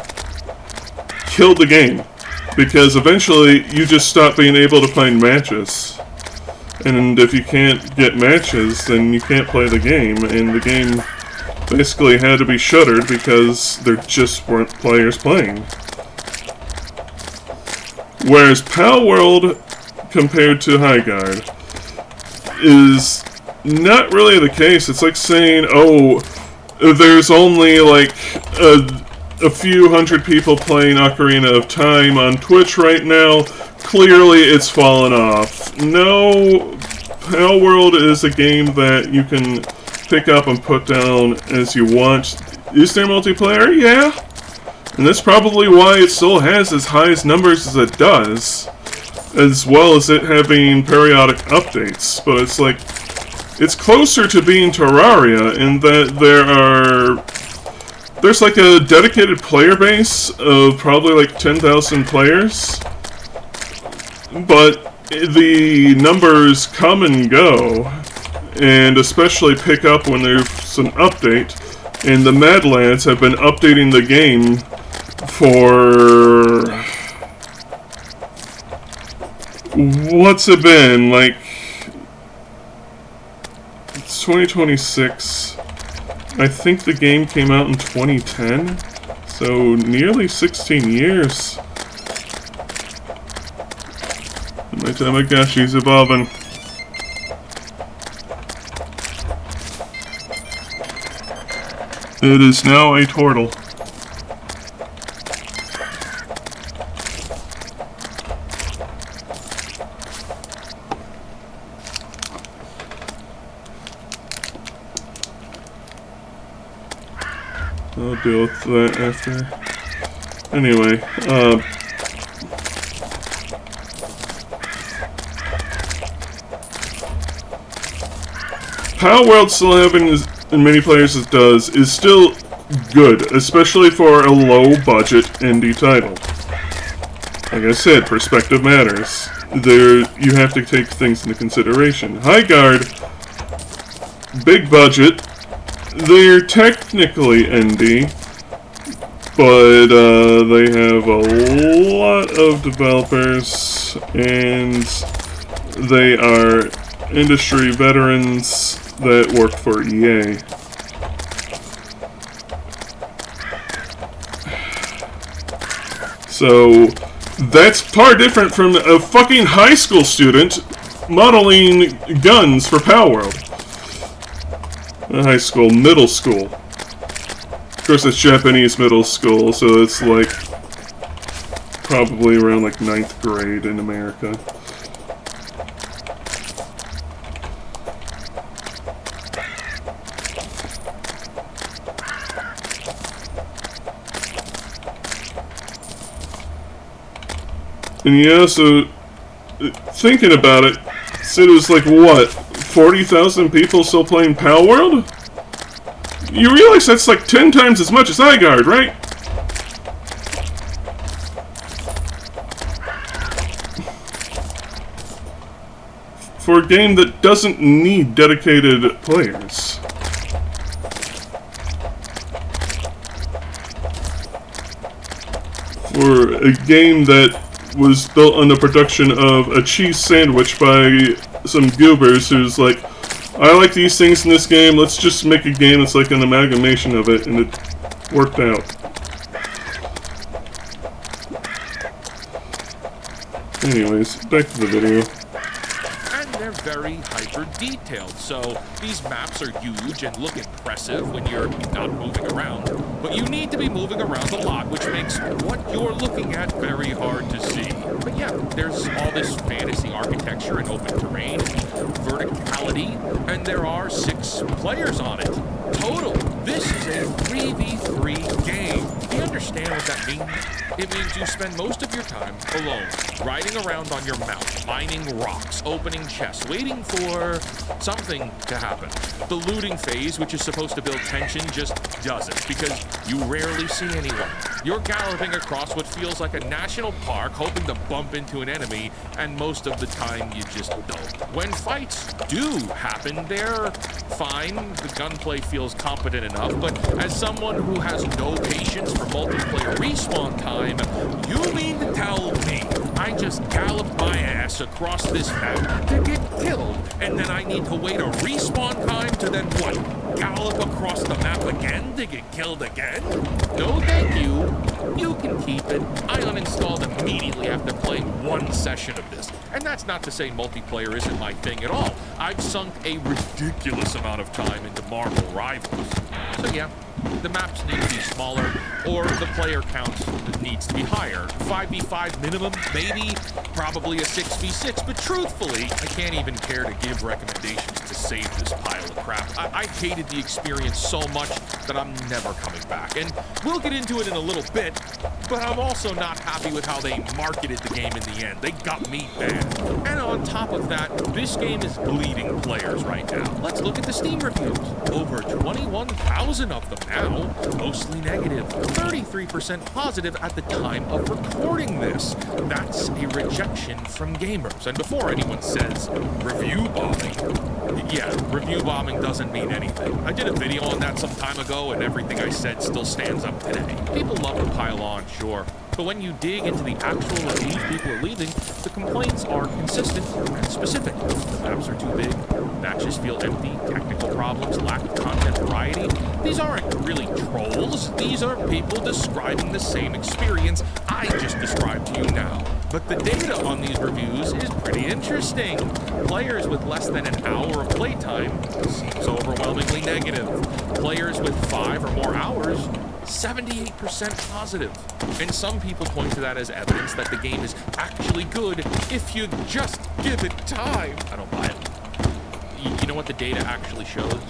killed the game. Because eventually, you just stop being able to find matches. And if you can't get matches, then you can't play the game, and the game basically had to be shuttered because there just weren't players playing. Whereas Palworld, compared to Highguard, is not really the case. It's like saying, oh, there's only like a few hundred people playing Ocarina of Time on Twitch right now. Clearly, it's fallen off. No, Palworld is a game that you can pick up and put down as you want. Is there multiplayer? Yeah. And that's probably why it still has as high as numbers as it does. As well as it having periodic updates. But it's like, it's closer to being Terraria in that there's like a dedicated player base of probably like 10,000 players. But the numbers come and go, and especially pick up when there's an update. And the Mad Lads have been updating the game for... what's it been? Like... it's 2026. I think the game came out in 2010, so nearly 16 years. My Tamagotchi's evolving. It is now a turtle. I'll deal with that after. Anyway, Power World still having, and many players it does, is still good, especially for a low-budget indie title. Like I said, perspective matters. There, you have to take things into consideration. High Guard, big budget. They're technically indie, but they have a lot of developers, and they are industry veterans that work for EA. So that's far different from a fucking high school student modeling guns for Power World. High school, middle school. Of course, it's Japanese middle school, so it's like probably around like 9th grade in America. And yeah, so thinking about it, said it was like what? 40,000 people still playing Power World? You realize that's like 10 times as much as High Guard, right? For a game that doesn't need dedicated players. For a game that was built on the production of a cheese sandwich by some goobers who's like, I like these things in this game, let's just make a game that's like an amalgamation of it, and it worked out. Anyways, back to the video. And they're very hyper-detailed, so these maps are huge and look impressive when you're not moving around, but you need to be moving around a lot, which makes what you're looking at very hard to see. But yeah, there's all this fantasy architecture and open terrain, verticality, and there are 6 players on it. Total, this is a 3v3 game. Do you understand what that means? It means you spend most of your time alone, riding around on your mount, mining rocks, opening chests, waiting for something to happen. The looting phase, which is supposed to build tension, just doesn't, because you rarely see anyone. You're galloping across what feels like a national park, hoping to bump into an enemy, and most of the time you just don't. When fights do happen, they're fine. The gunplay feels competent enough, but as someone who has no patience for multiplayer respawn time, you mean to tell me I just galloped my ass across this map to get killed, and then I need to wait a respawn time to then what? Gallop across the map again to get killed again? No thank you. You can keep it. I uninstalled immediately after playing 1 session of this. And that's not to say multiplayer isn't my thing at all. I've sunk a ridiculous amount of time into Marvel Rivals. So yeah, the maps need to be smaller, or the player count needs to be higher. 5v5 minimum, maybe, probably a 6v6, but truthfully, I can't even care to give recommendations to save this pile of crap. I hated the experience so much that I'm never coming back. And we'll get into it in a little bit, but I'm also not happy with how they marketed the game in the end. They got me bad. And on top of that, this game is bleeding players right now. Let's look at the Steam reviews. Over 21,000 of them now, mostly negative, 33% positive at the time of recording this. That's a rejection from gamers. And before anyone says review bombing, yeah, review bombing doesn't mean anything. I did a video on that some time ago, and everything I said still stands up today. People love to pile on, sure. But when you dig into the actual reviews people are leaving, the complaints are consistent and specific. The maps are too big, matches feel empty, technical problems, lack of content variety. These aren't really trolls. These are people describing the same experience I just described to you now. But the data on these reviews is pretty interesting. Players with less than an hour of playtime seems overwhelmingly negative. Players with 5 or more hours, 78% positive. And some people point to that as evidence that the game is actually good if you just give it time. I don't buy it. You know what the data actually shows?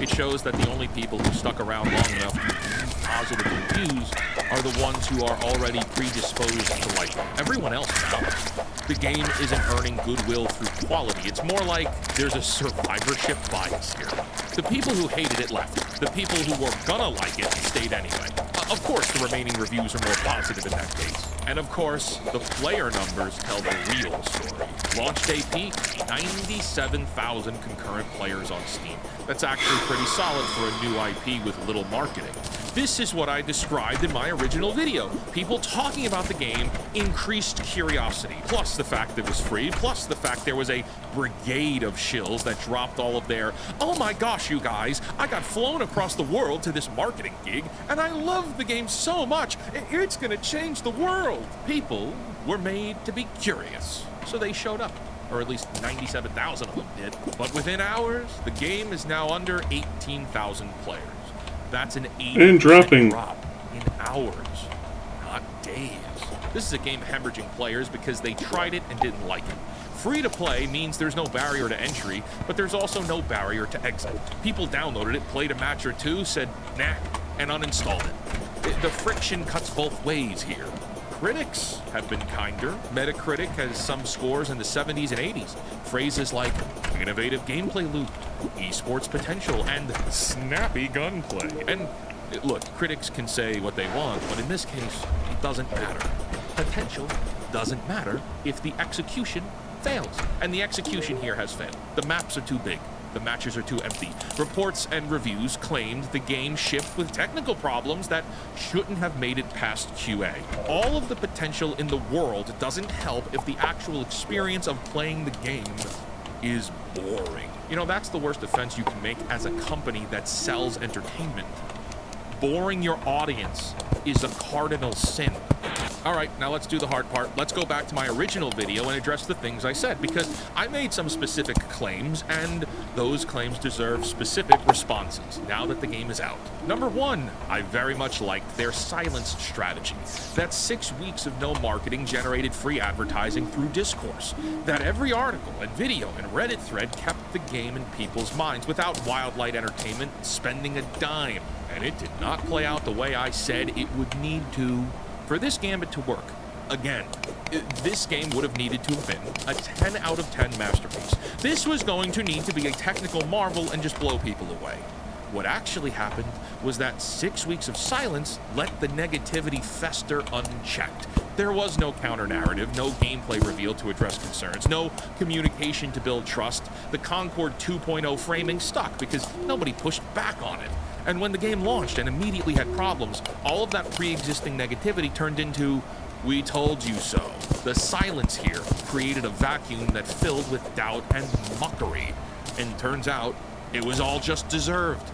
It shows that the only people who stuck around long enough to leave positive reviews are the ones who are already predisposed to like it. Everyone else knows. The game isn't earning goodwill through quality. It's more like there's a survivorship bias here. The people who hated it left. The people who were gonna like it stayed anyway. Of course, the remaining reviews are more positive in that case. And of course, the player numbers tell the real story. Launch day peak, 97,000 concurrent players on Steam. That's actually pretty solid for a new IP with little marketing. This is what I described in my original video. People talking about the game increased curiosity, plus the fact that it was free, plus the fact there was a brigade of shills that dropped all of their, oh my gosh, you guys, I got flown across the world to this marketing gig, and I love the game so much, it's gonna change the world. People were made to be curious, so they showed up. Or at least 97,000 of them did. But within hours, the game is now under 18,000 players. That's an 80% drop in hours, not days. This is a game hemorrhaging players because they tried it and didn't like it. Free to play means there's no barrier to entry, but there's also no barrier to exit. People downloaded it, played a match or two, said nah, and uninstalled it. The friction cuts both ways here. Critics have been kinder. Metacritic has some scores in the 70s and 80s. Phrases like innovative gameplay loop, esports potential, and snappy gunplay. And look, critics can say what they want, but in this case, it doesn't matter. Potential doesn't matter if the execution fails. And the execution here has failed. The maps are too big. The matches are too empty. Reports and reviews claimed the game shipped with technical problems that shouldn't have made it past QA. All of the potential in the world doesn't help if the actual experience of playing the game is boring. You know, that's the worst offense you can make as a company that sells entertainment. Boring your audience is a cardinal sin. All right, now let's do the hard part. Let's go back to my original video and address the things I said, because I made some specific claims, and those claims deserve specific responses now that the game is out. Number one, I very much liked their silence strategy. That 6 weeks of no marketing generated free advertising through discourse. That every article and video and Reddit thread kept the game in people's minds without Wildlight Entertainment spending a dime. And it did not play out the way I said it would need to. For this gambit to work, again, this game would have needed to have been a 10 out of 10 masterpiece. This was going to need to be a technical marvel and just blow people away. What actually happened was that 6 weeks of silence let the negativity fester unchecked. There was no counter-narrative, no gameplay reveal to address concerns, no communication to build trust. The Concord 2.0 framing stuck because nobody pushed back on it. And when the game launched and immediately had problems, all of that pre-existing negativity turned into, we told you so. The silence here created a vacuum that filled with doubt and mockery. And turns out, it was all just deserved.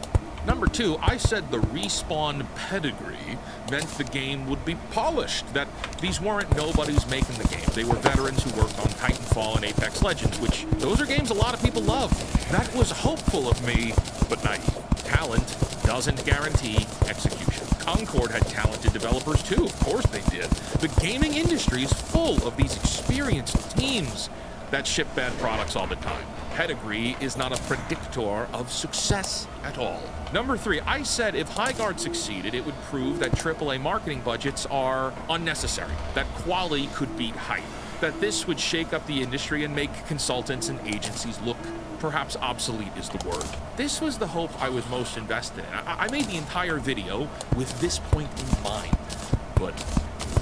Number two, I said the Respawn pedigree meant the game would be polished, that these weren't nobodies making the game. They were veterans who worked on Titanfall and Apex Legends, which those are games a lot of people love. That was hopeful of me, but naive. Talent doesn't guarantee execution. Concord had talented developers too, of course they did. The gaming industry is full of these experienced teams that ship bad products all the time. Pedigree is not a predictor of success at all. Number three, I said if Highguard succeeded, it would prove that AAA marketing budgets are unnecessary, that quality could beat hype, that this would shake up the industry and make consultants and agencies look perhaps obsolete is the word. This was the hope I was most invested in. I made the entire video with this point in mind. But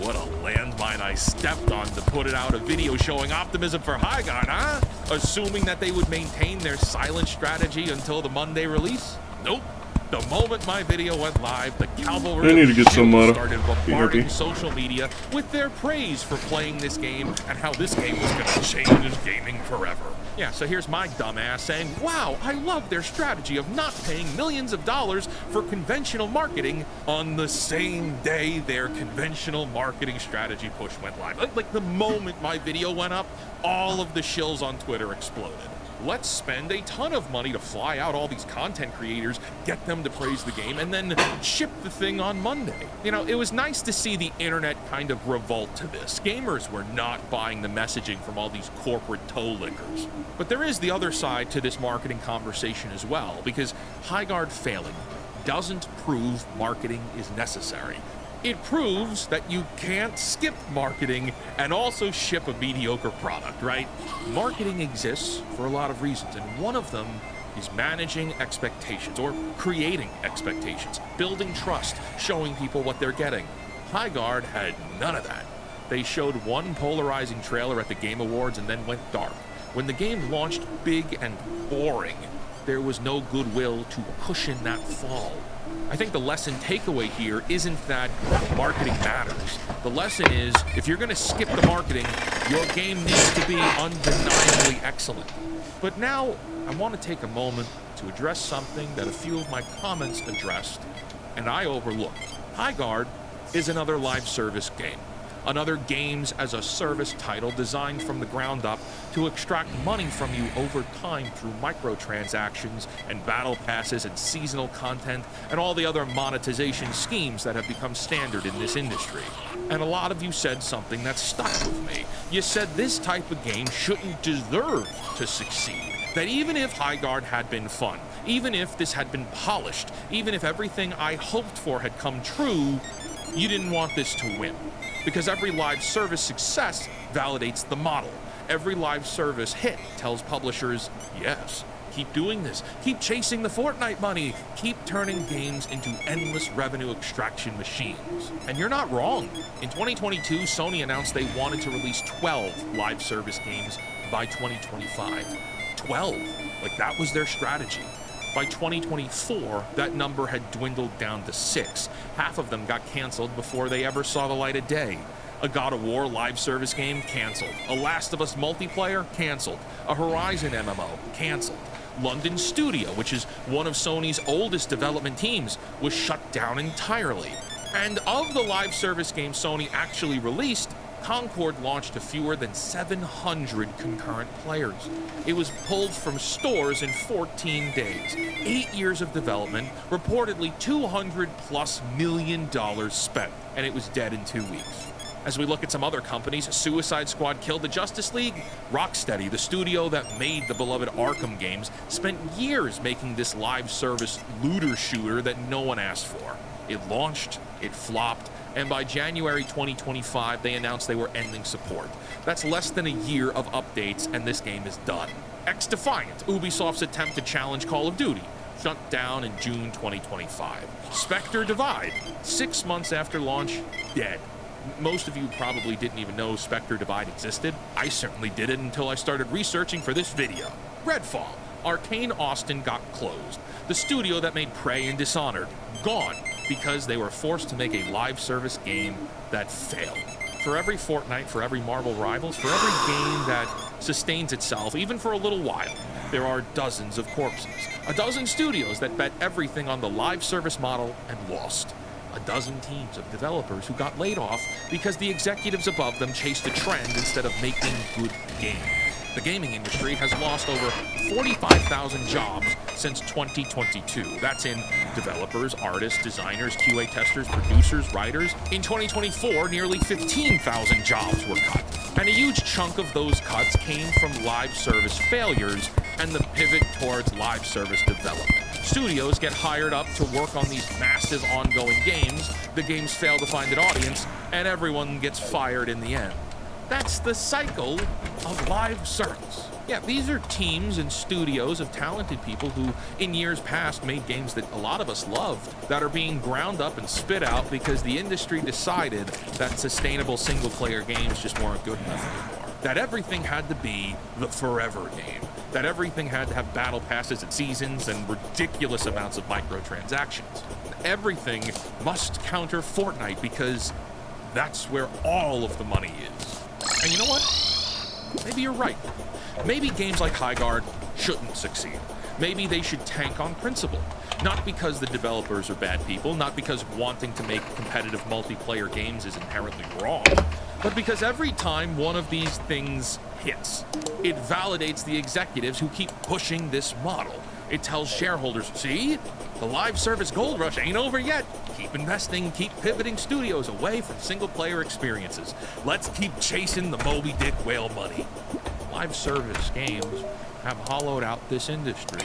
what a landmine I stepped on to put it out a video showing optimism for Highguard, huh? Assuming that they would maintain their silent strategy until the Monday release? Nope. The moment my video went live, the cavalry I need to get some started bombarding social media with their praise for playing this game and how this game was going to change gaming forever. Yeah, so here's my dumbass saying, wow, I love their strategy of not paying millions of dollars for conventional marketing on the same day their conventional marketing strategy push went live. Like the moment my video went up, all of the shills on Twitter exploded. Let's spend a ton of money to fly out all these content creators, get them to praise the game, and then ship the thing on Monday. You know, it was nice to see the internet kind of revolt to this. Gamers were not buying the messaging from all these corporate toe lickers. But there is the other side to this marketing conversation as well, because Highguard failing doesn't prove marketing is necessary. It proves that you can't skip marketing and also ship a mediocre product, right? Marketing exists for a lot of reasons, and one of them is managing expectations or creating expectations, building trust, showing people what they're getting. Highguard had none of that. They showed one polarizing trailer at the Game Awards and then went dark. When the game launched big and boring, there was no goodwill to cushion that fall. I think the lesson takeaway here isn't that marketing matters. The lesson is, if you're going to skip the marketing, your game needs to be undeniably excellent. But now, I want to take a moment to address something that a few of my comments addressed, and I overlooked. Highguard is another live service game. Another games as a service title designed from the ground up to extract money from you over time through microtransactions and battle passes and seasonal content and all the other monetization schemes that have become standard in this industry. And a lot of you said something that stuck with me. You said this type of game shouldn't deserve to succeed. That even if Highguard had been fun, even if this had been polished, even if everything I hoped for had come true, you didn't want this to win. Because every live service success validates the model. Every live service hit tells publishers, yes, keep doing this. Keep chasing the Fortnite money. Keep turning games into endless revenue extraction machines. And you're not wrong. In 2022, Sony announced they wanted to release 12 live service games by 2025. 12. Like, that was their strategy. By 2024, that number had dwindled down to 6. Half of them got canceled before they ever saw the light of day. A God of War live service game, canceled. A Last of Us multiplayer, canceled. A Horizon MMO, canceled. London Studio, which is one of Sony's oldest development teams, was shut down entirely. And of the live service games Sony actually released, Concord launched to fewer than 700 concurrent players. It was pulled from stores in 14 days. 8 years of development, reportedly $200+ million spent, and it was dead in 2 weeks. As we look at some other companies, Suicide Squad killed the Justice League. Rocksteady, the studio that made the beloved Arkham games, spent years making this live service looter shooter that no one asked for. It launched, it flopped, and by January 2025, they announced they were ending support. That's less than a year of updates, and this game is done. X-Defiant, Ubisoft's attempt to challenge Call of Duty, shut down in June 2025. Spectre Divide, 6 months after launch, dead. Most of you probably didn't even know Spectre Divide existed. I certainly didn't until I started researching for this video. Redfall, Arcane Austin got closed. The studio that made Prey and Dishonored, gone, because they were forced to make a live service game that failed. For every Fortnite, for every Marvel Rivals, for every game that sustains itself, even for a little while, there are dozens of corpses. A dozen studios that bet everything on the live service model and lost. A dozen teams of developers who got laid off because the executives above them chased a trend instead of making good games. The gaming industry has lost over 45,000 jobs since 2022. That's in developers, artists, designers, QA testers, producers, writers. In 2024, nearly 15,000 jobs were cut. And a huge chunk of those cuts came from live service failures and the pivot towards live service development. Studios get hired up to work on these massive ongoing games, the games fail to find an audience, and everyone gets fired in the end. That's the cycle of live service. Yeah, these are teams and studios of talented people who, in years past, made games that a lot of us loved, that are being ground up and spit out because the industry decided that sustainable single-player games just weren't good enough anymore. That everything had to be the forever game. That everything had to have battle passes and seasons and ridiculous amounts of microtransactions. Everything must counter Fortnite because that's where all of the money is. And you know what? Maybe you're right. Maybe games like Highguard shouldn't succeed. Maybe they should tank on principle. Not because the developers are bad people, not because wanting to make competitive multiplayer games is inherently wrong, but because every time one of these things hits, it validates the executives who keep pushing this model. It tells shareholders, see, the live service gold rush ain't over yet. Keep investing, keep pivoting studios away from single-player experiences. Let's keep chasing the Moby Dick whale money. Live service games have hollowed out this industry.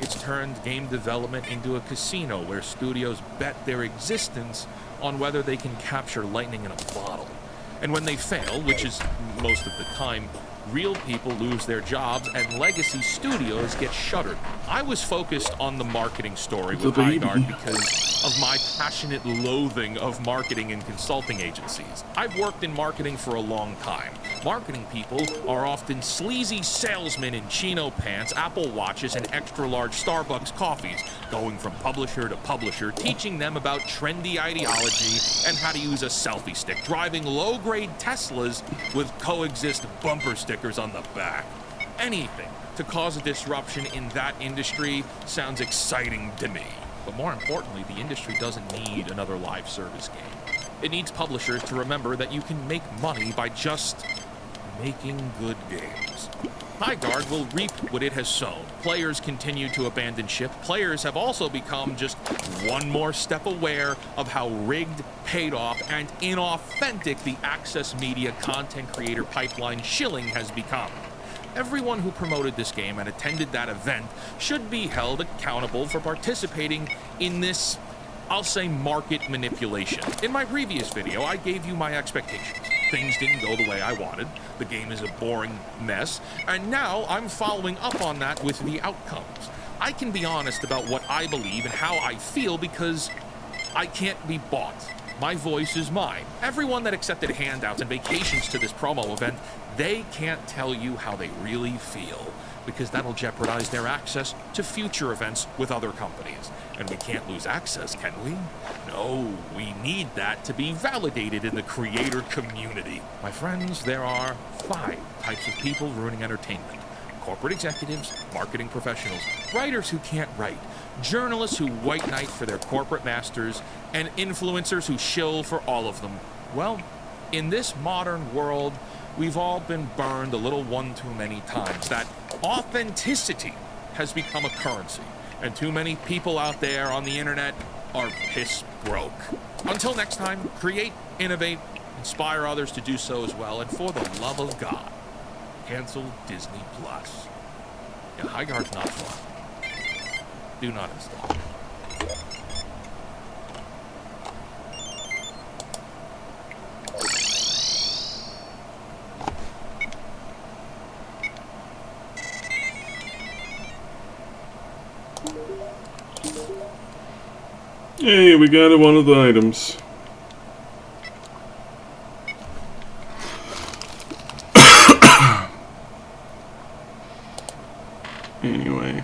It's turned game development into a casino where studios bet their existence on whether they can capture lightning in a bottle. And when they fail, which is most of the time, real people lose their jobs and legacy studios get shuttered. I was focused on the marketing story with Highguard because of my passionate loathing of marketing and consulting agencies. I've worked in marketing for a long time. Marketing people are often sleazy salesmen in chino pants, Apple watches, and extra-large Starbucks coffees, going from publisher to publisher, teaching them about trendy ideology and how to use a selfie stick, driving low-grade Teslas with coexist bumper stickers on the back. Anything to cause a disruption in that industry sounds exciting to me. But more importantly, the industry doesn't need another live service game. It needs publishers to remember that you can make money by just making good games. Highguard will reap what it has sown. Players continue to abandon ship. Players have also become just one more step aware of how rigged, paid off, and inauthentic the Access Media content creator pipeline shilling has become. Everyone who promoted this game and attended that event should be held accountable for participating in this, I'll say, market manipulation. In my previous video, I gave you my expectations. Things didn't go the way I wanted. The game is a boring mess. And now I'm following up on that with the outcomes. I can be honest about what I believe and how I feel because I can't be bought. My voice is mine. Everyone that accepted handouts and vacations to this promo event, they can't tell you how they really feel, because that'll jeopardize their access to future events with other companies. And we can't lose access, can we? No, we need that to be validated in the creator community. My friends, there are 5 types of people ruining entertainment. Corporate executives, marketing professionals, writers who can't write, journalists who white knight for their corporate masters, and influencers who shill for all of them. Well, in this modern world, we've all been burned a little one too many times. That authenticity has become a currency, and too many people out there on the internet are piss broke. Until next time, create, innovate, inspire others to do so as well, and for the love of God, cancel Disney Plus. Yeah, Highguard's not fun. Do not install. Hey, we got one of the items. Anyway.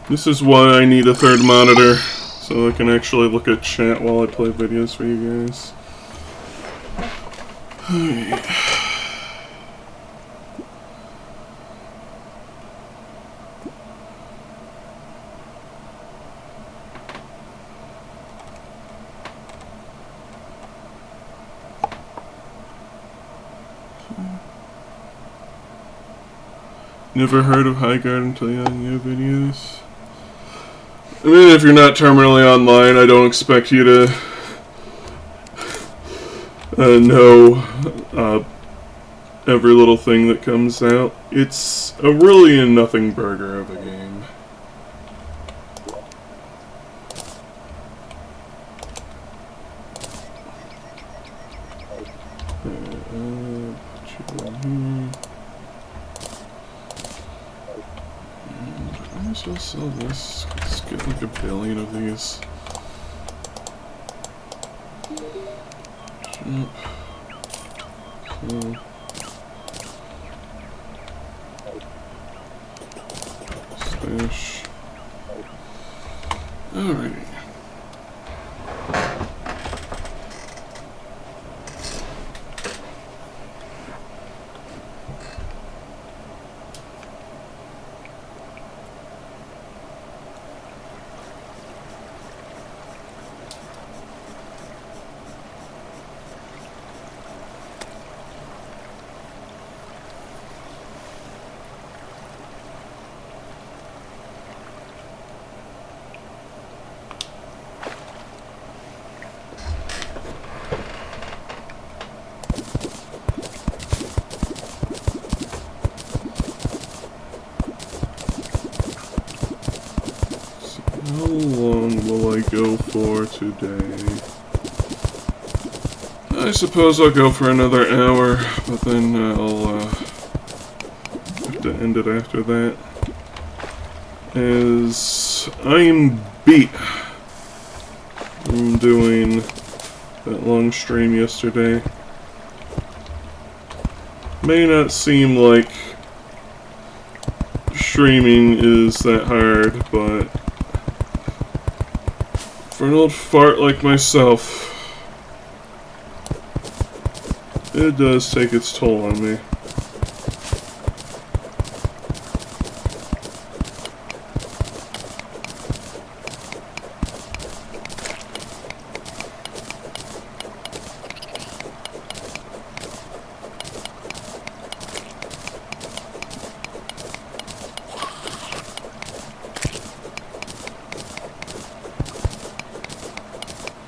This is why I need a third monitor, so I can actually look at chat while I play videos for you guys. Never heard of Highguard until you on your videos. I mean, if you're not terminally online, I don't expect you to know every little thing that comes out. It's a really a nothing burger of a game. Put you in here. still sell this. Let's get like a billion of these. Jump. Kill. Stash. Alrighty. How long will I go for today? I suppose I'll go for another hour, but then I'll have to end it after that. As I am beat from doing that long stream yesterday. May not seem like streaming is that hard, but for an old fart like myself, it does take its toll on me.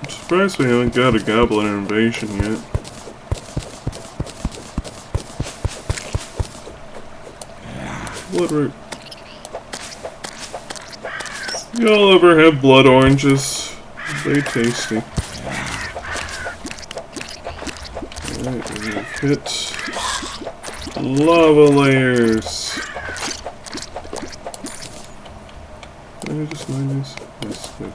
I'm surprised we haven't got a goblin invasion yet. Bloodroot. Y'all ever have blood oranges? They tasty. Alright, we've hit lava layers. Did I just mine these? Yes, good.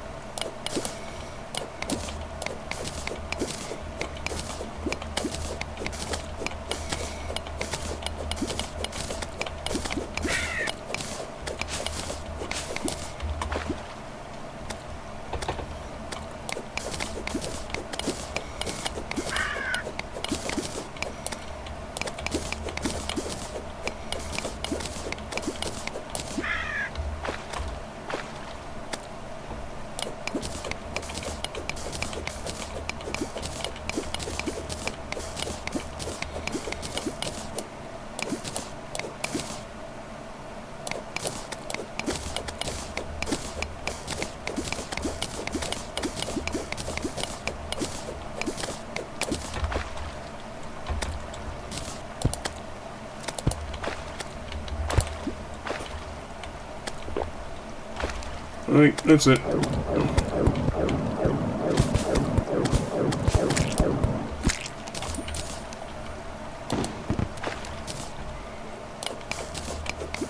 Alright, that's it.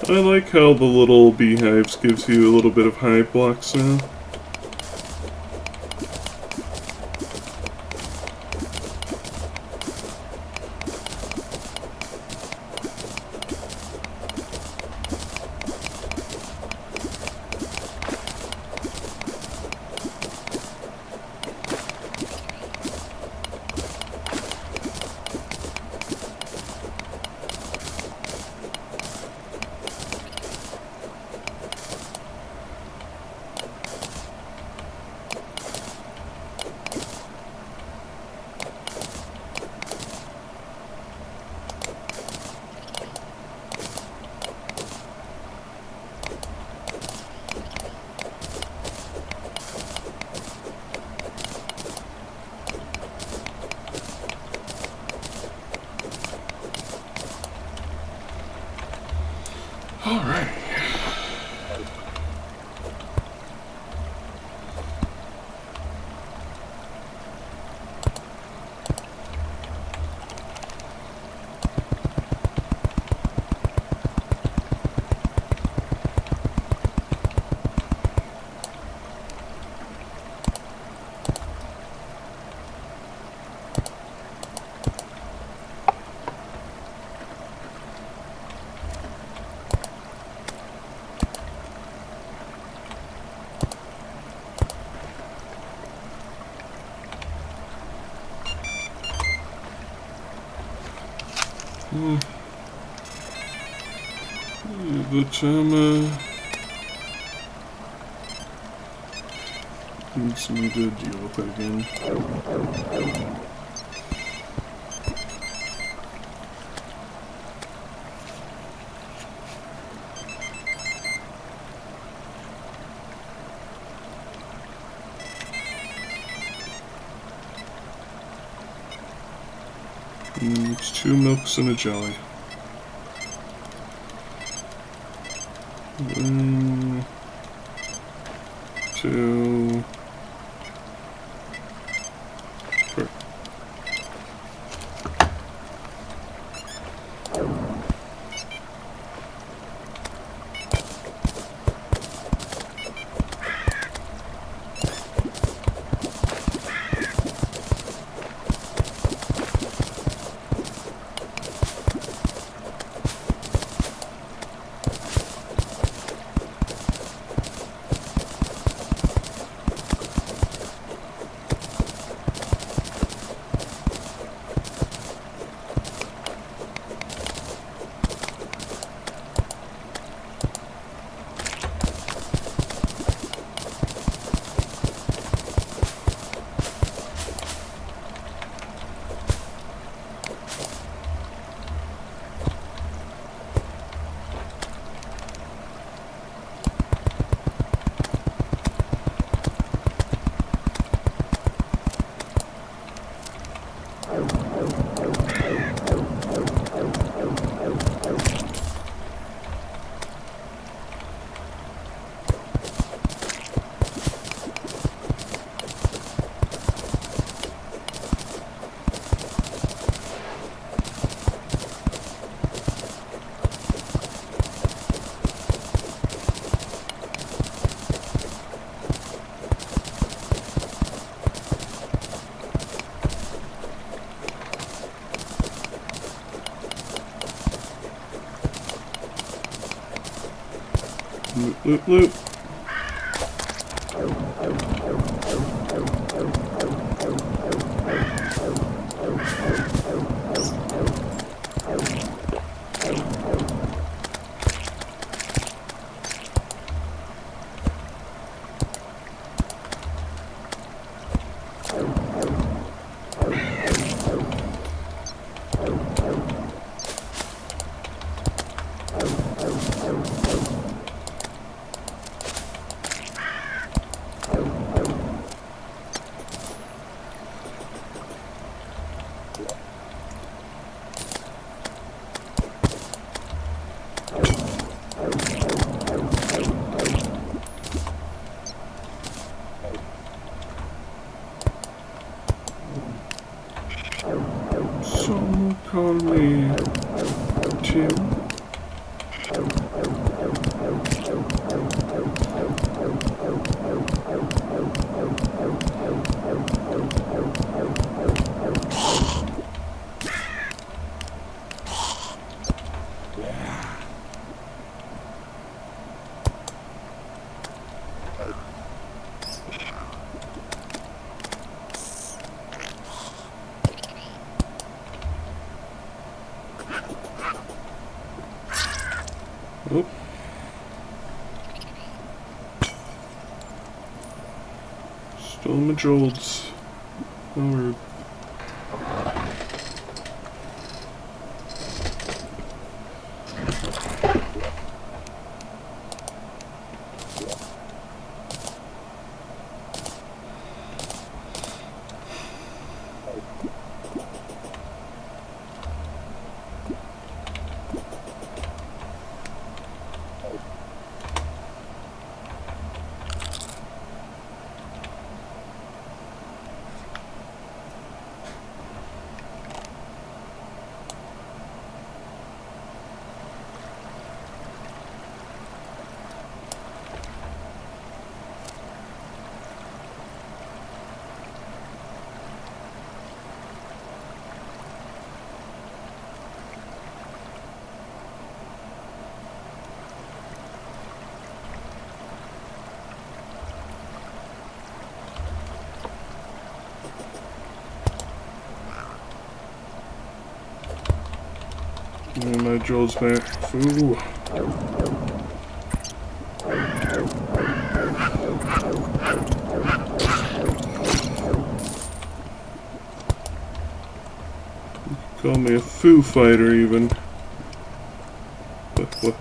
I like how the little beehives gives you a little bit of hive blocks now. The Tama needs me to deal with it again. It's 2 milks and a jelly. 1, 2. Perfect. Loop, loop, loop. Someone call me Tim. Oh. Stole my jolts. Oh, rude. Joel's back. Foo. Call me a foo fighter, even. What?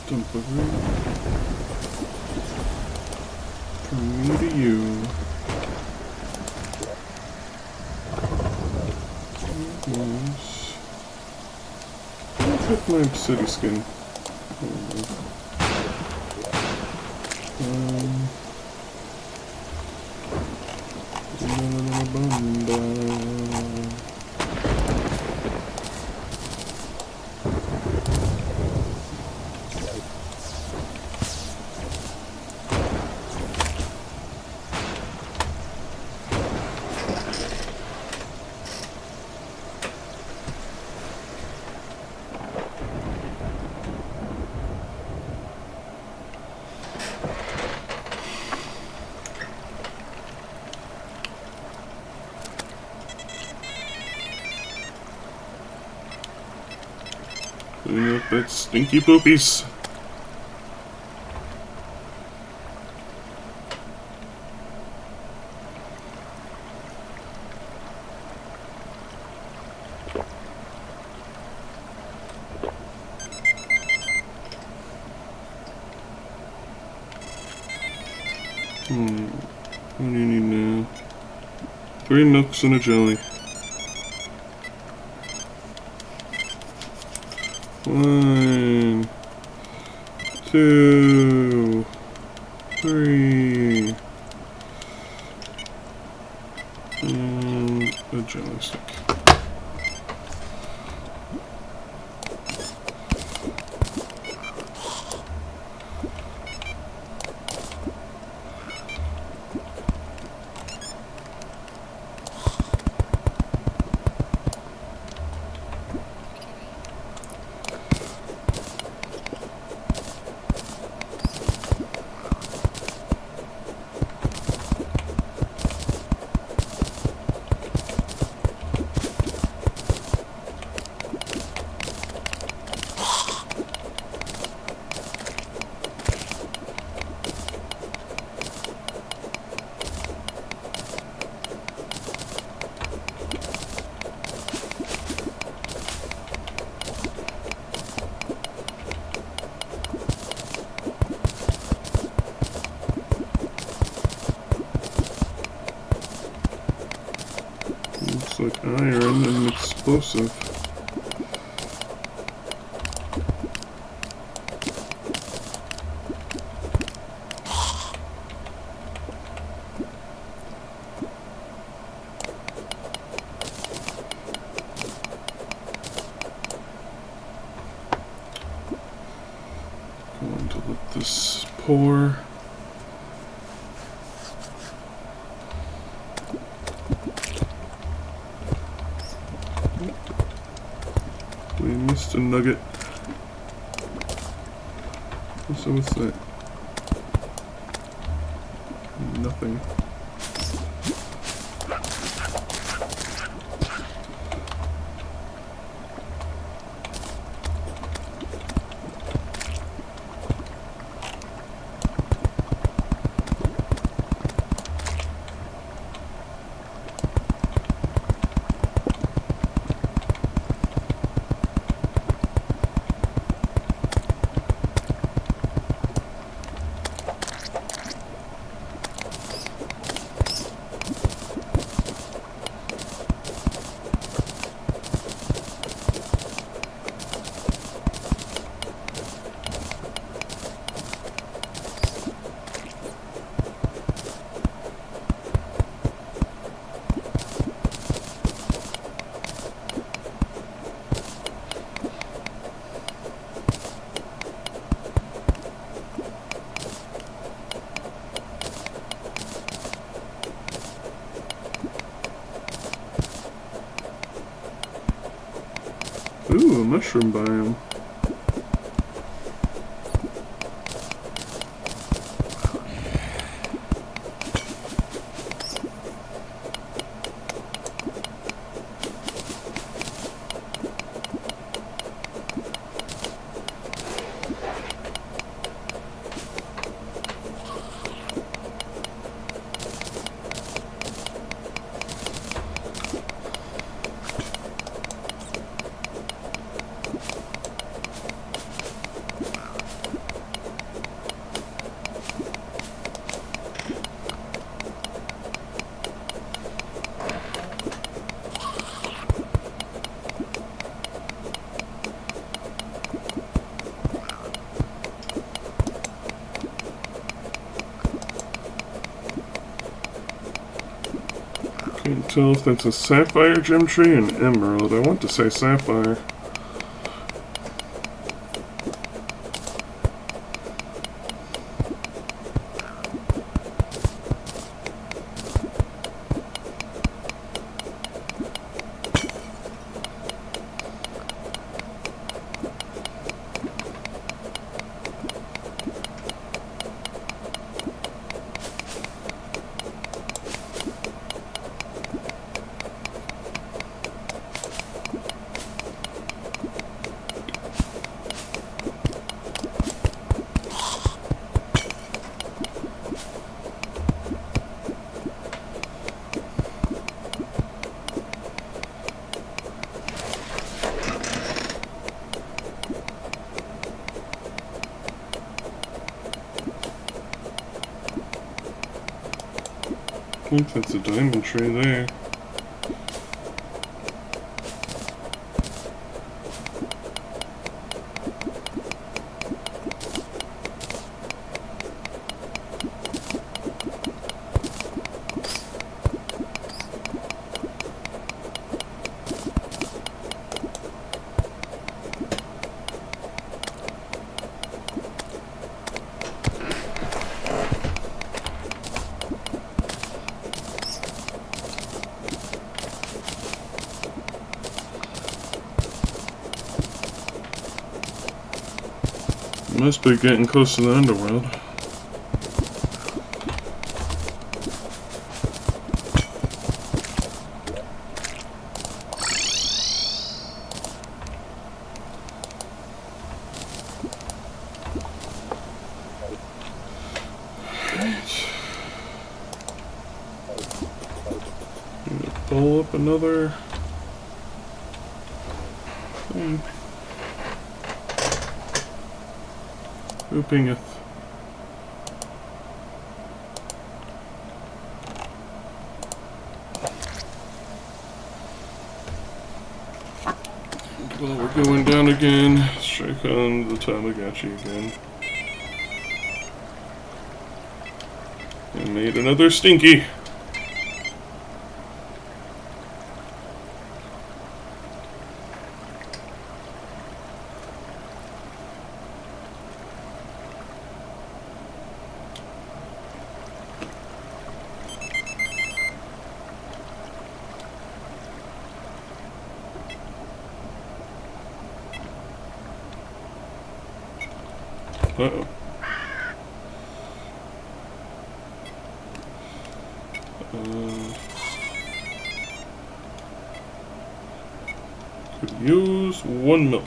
Dump over from me to you. Nice. I'll take my city skin. Clean up that stinky poopies. What do you need now? 3 nooks and a jelly. 1, 2, 3. jelly stick. Looks like iron and explosive. Going to let this pour. We missed a nugget. So what's that? Nothing. Ooh, a mushroom biome. Can't tell if that's a sapphire gem tree or an emerald. I want to say sapphire. I think that's a diamond tree there. Must be getting close to the underworld. Pull up another thing. Who pingeth? Well, we're going down again. Strike on the Tamagotchi again. And made another stinky. Uh-oh. Could use one milk.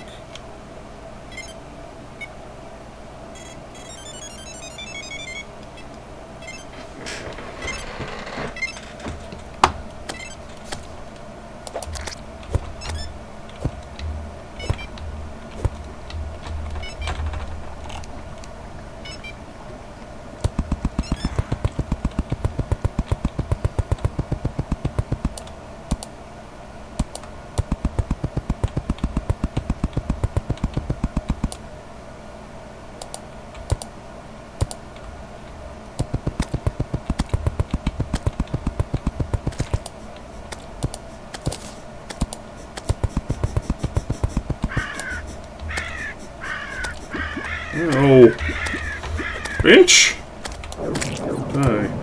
Oh, bitch! Die.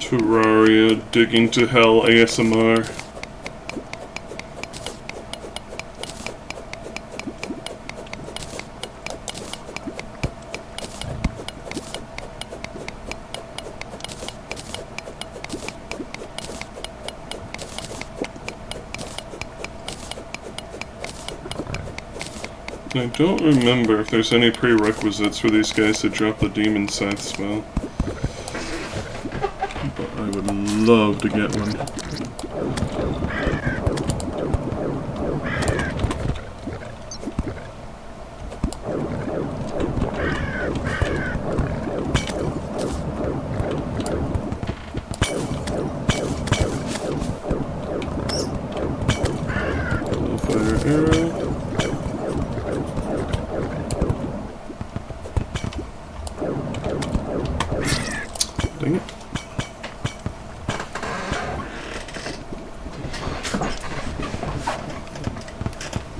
Terraria digging to hell ASMR. I don't remember if there's any prerequisites for these guys to drop the Demon Scythe spell. But I would love to get one. Dang it.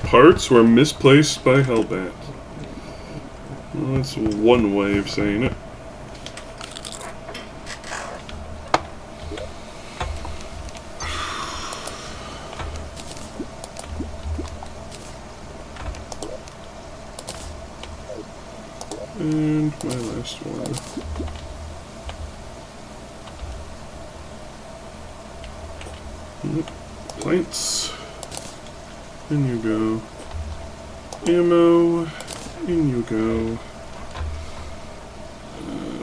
Parts were misplaced by Hellbat. Well, that's one way of saying it. And my last one. Plants. In you go. Ammo. In you go.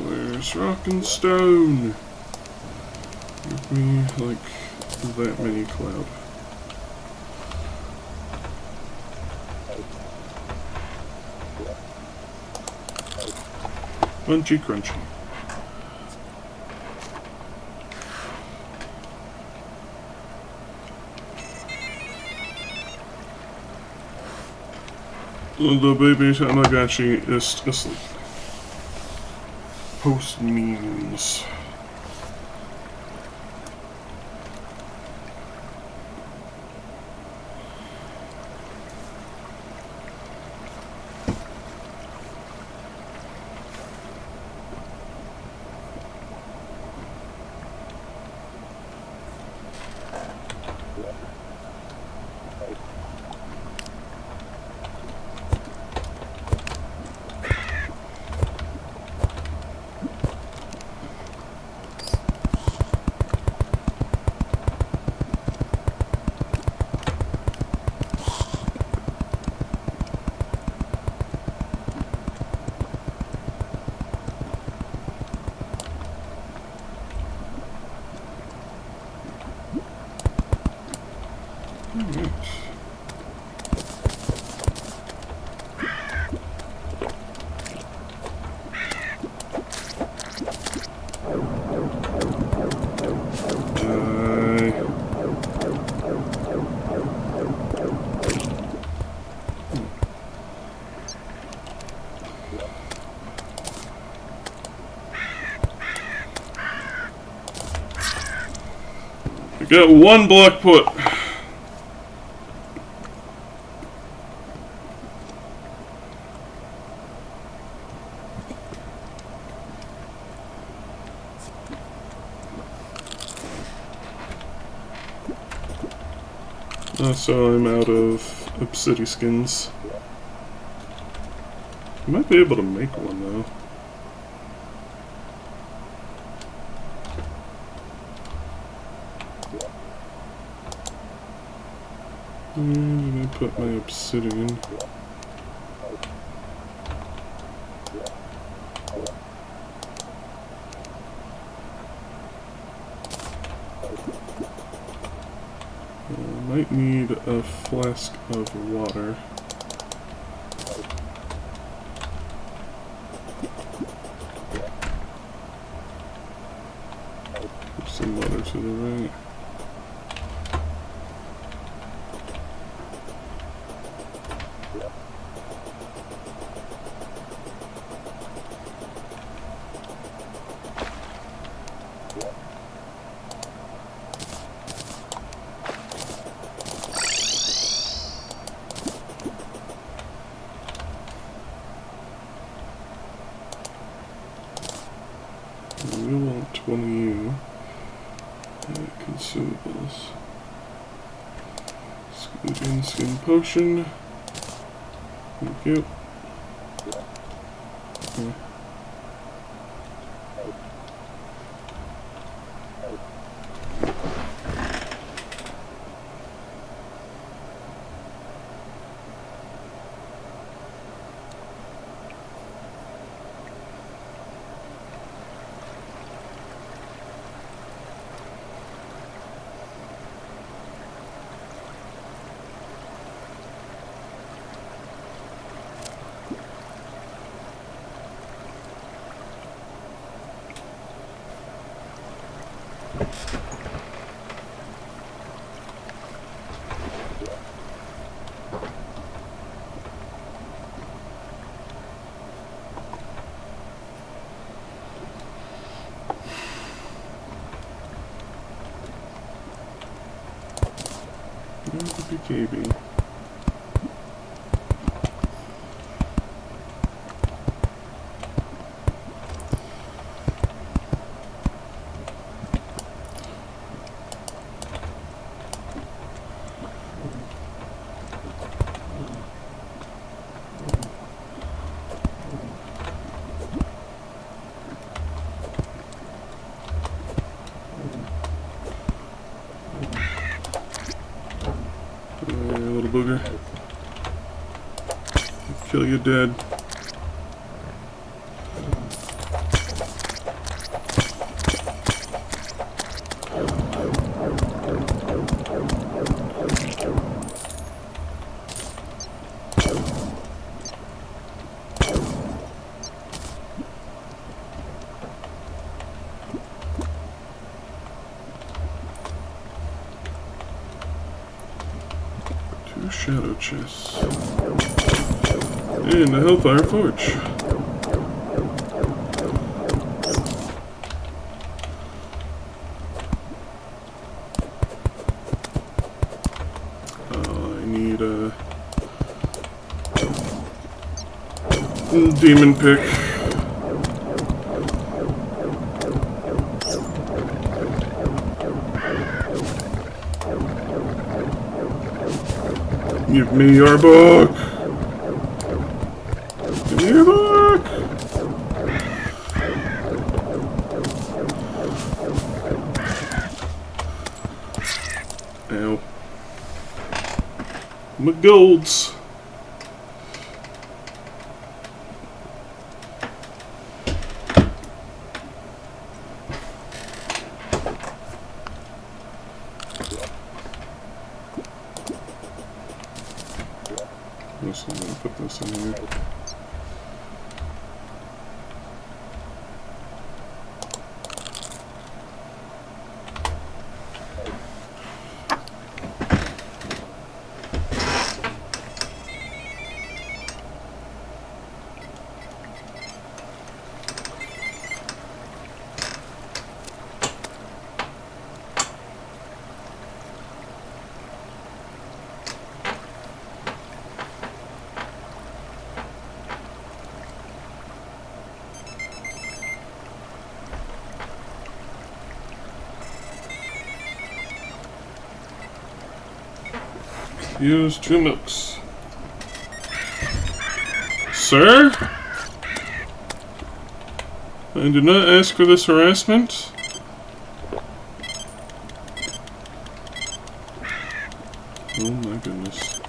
Where's rock and stone? Give me like that many cloud. Crunchy, crunchy. The baby Tamagotchi is asleep. Post memes. I got one block put. So I'm out of obsidian skins. I might be able to make one though. And I put my obsidian. Might need a flask of water. Some water to the right. We want one of you. Consumables. Squidgen skin potion. Thank you. Okay. KB. Little booger. Kill you dead. Shadow chests. And the Hellfire Forge. I need a demon pick. Give me your book! Give me your book! Ow. My golds! I'm gonna put this in here. Use 2 milks. Sir? I did not ask for this harassment. Oh my goodness.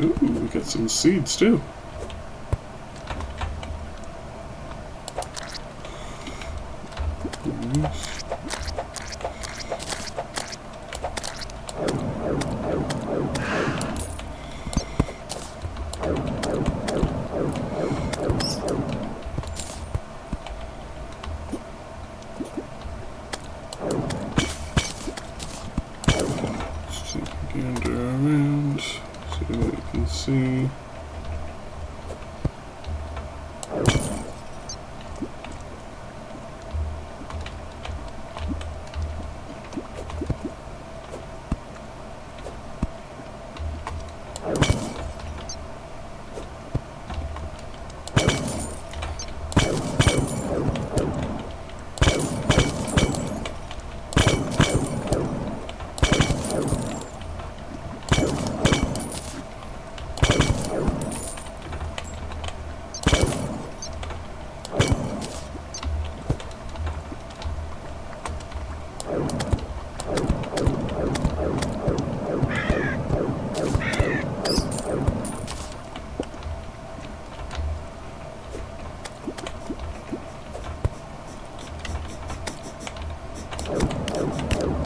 Ooh, we got some seeds too. Let's take a gander around, see what we can see.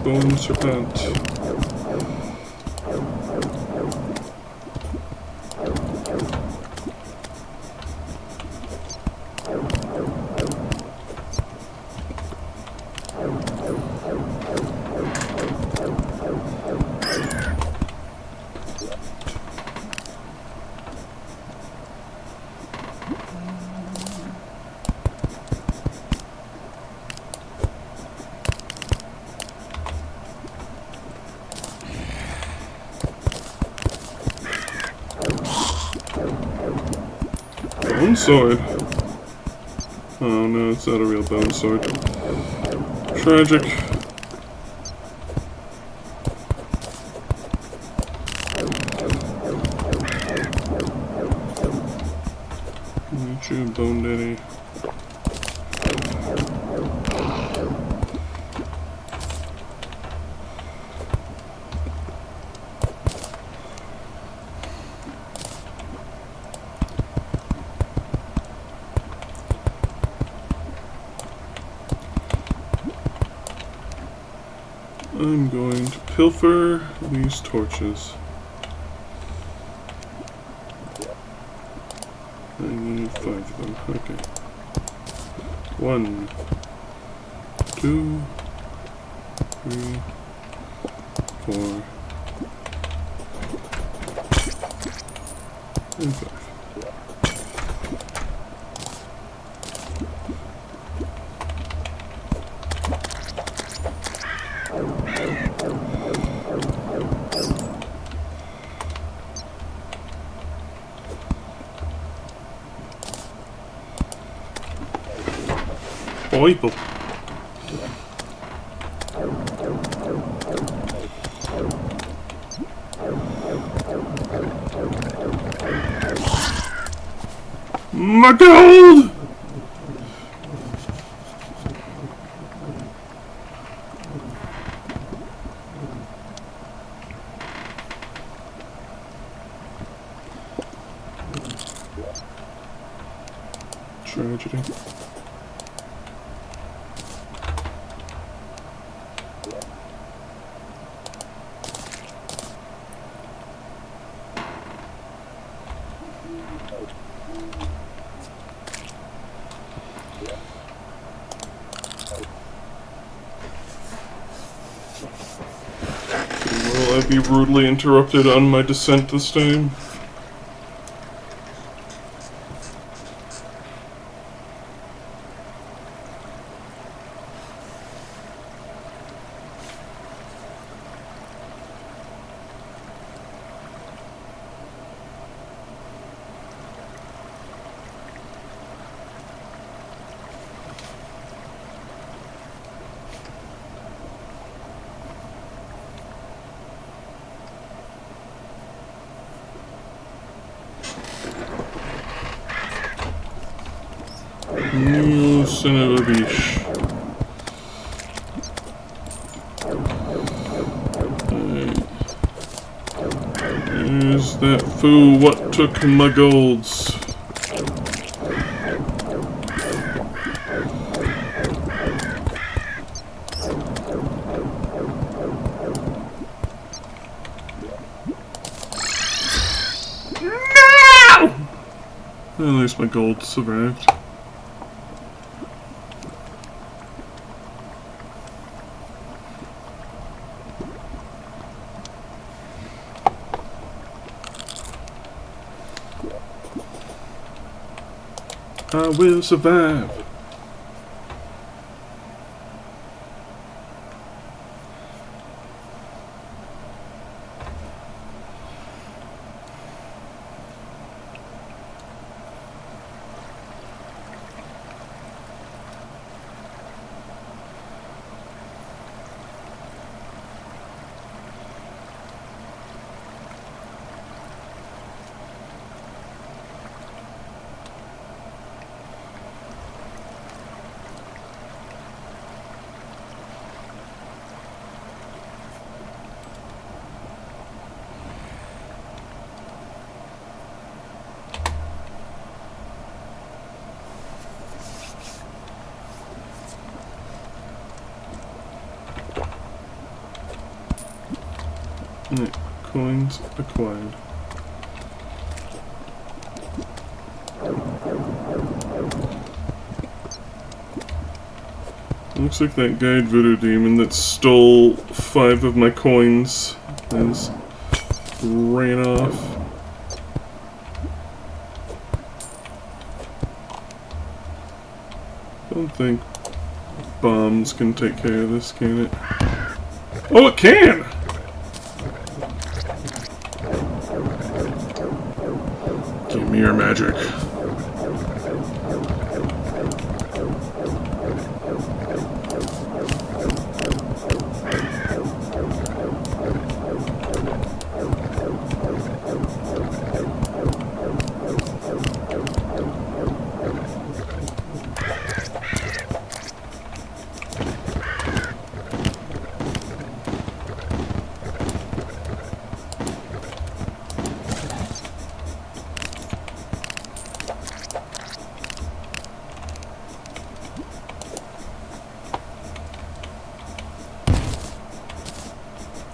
Bone serpent. bone sword. Oh no, it's not a real bone sword. Tragic. Meet you, Bone Daddy. I'm going to pilfer these torches. I need 5 of them. Okay. 1, 2, 3, 4, and 5. People. My gold! Tragedy. Will I be rudely interrupted on my descent this time? You son of a bitch. There's that fool what took my golds. No! At least my gold survived. I will survive. Alright, coins acquired. Looks like that guide voodoo demon that stole 5 of my coins has ran off. Don't think bombs can take care of this, can it? Oh, it can! Give me your magic.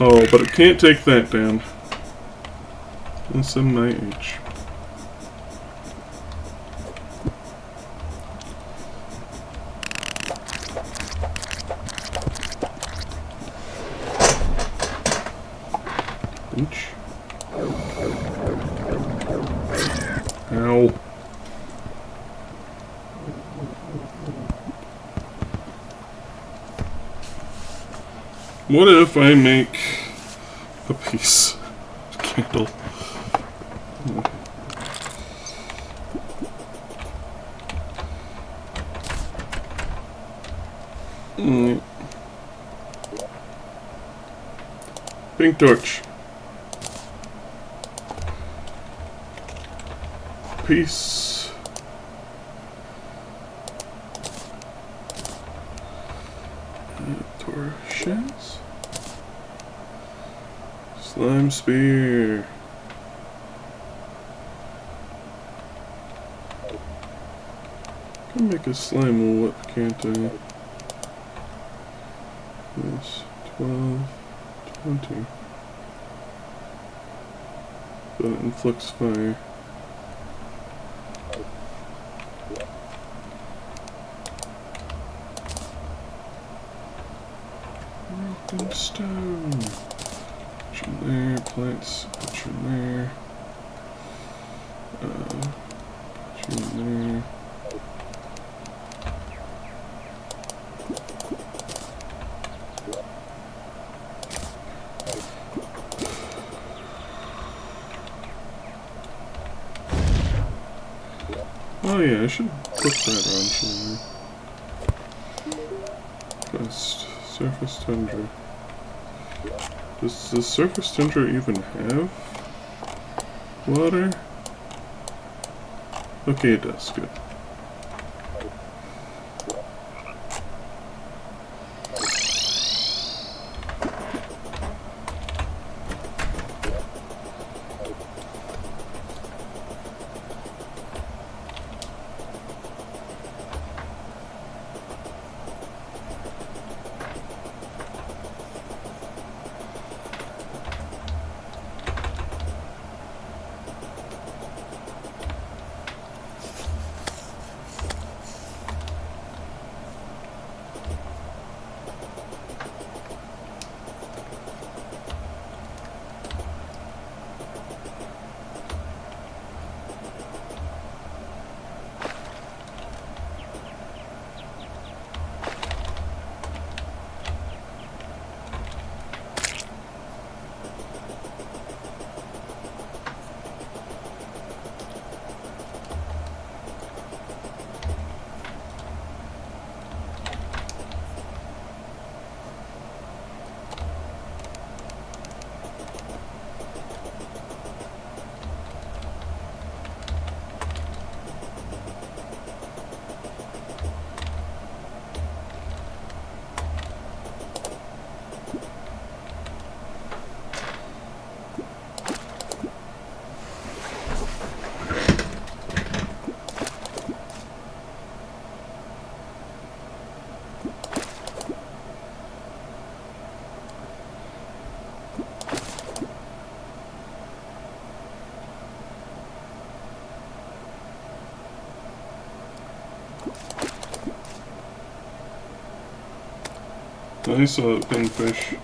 Oh, but it can't take that down. SMIH. H. Ow. What if I make a piece candle? Pink torch. Peace. Torches. Slime spear. Can make a slime whip, can't I? Yes, 12, 20. But it inflicts fire. Broken stone. Put you there, plants, put you there. Put you there. Oh yeah, I should put that on, shouldn't I? Quest. Surface tundra. Does the surface tundra even have water? Okay, it does. Good. I saw that pinfish.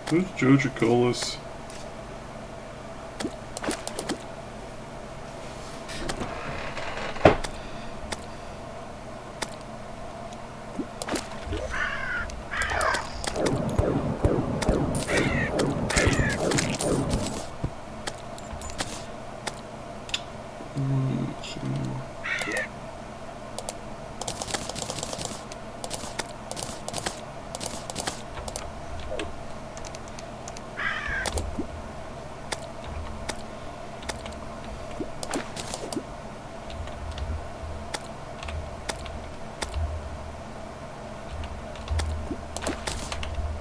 Who's Joja Colas?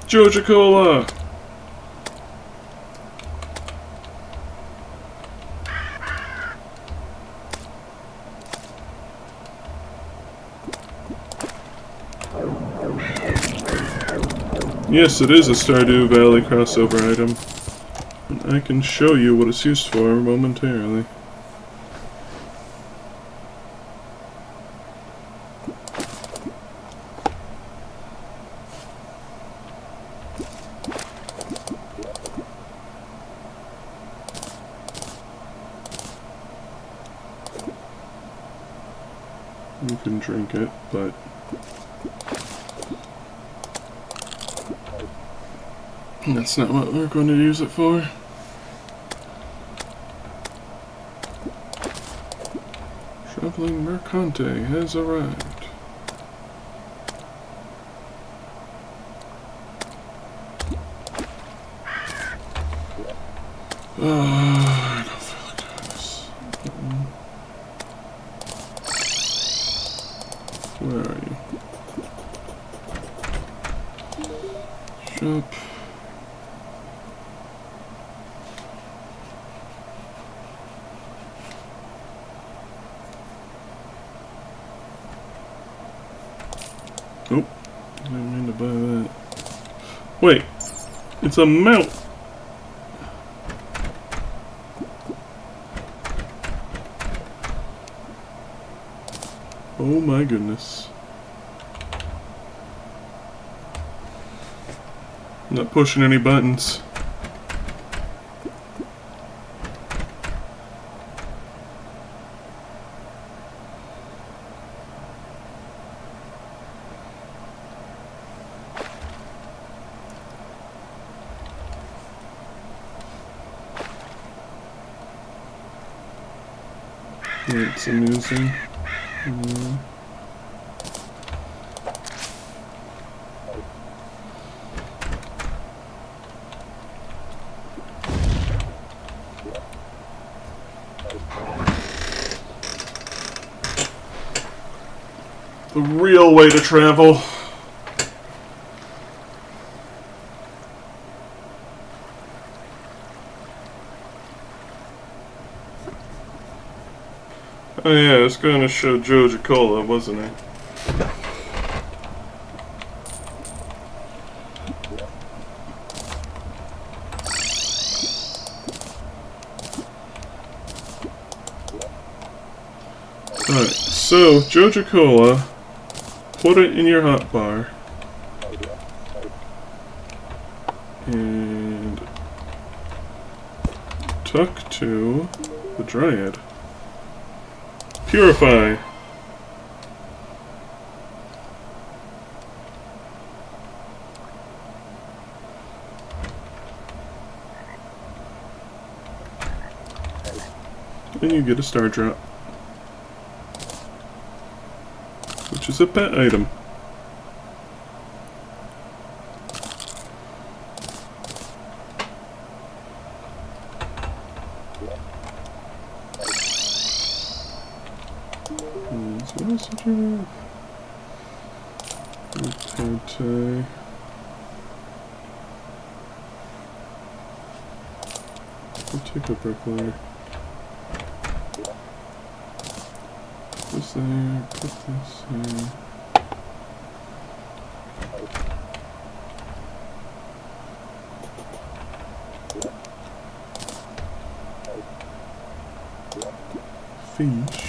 Georgia Cola! Yes, it is a Stardew Valley crossover item. And I can show you what it's used for momentarily. You can drink it, but that's not what we're going to use it for. Traveling Mercante has arrived. I don't feel like doing this. Where are you? Shop. Nope. Didn't mean to buy that. Wait. It's a mount. Oh my goodness. I'm not pushing any buttons. It's amusing. The real way to travel. Oh yeah, I was going to show Georgia Cola, wasn't I? Alright, so Georgia Cola, put it in your hotbar, and talk to the Dryad. Purify. And you get a star drop, which is a pet item. What else did you have? I'll take a bricklayer. Put this there, put this there. Fish.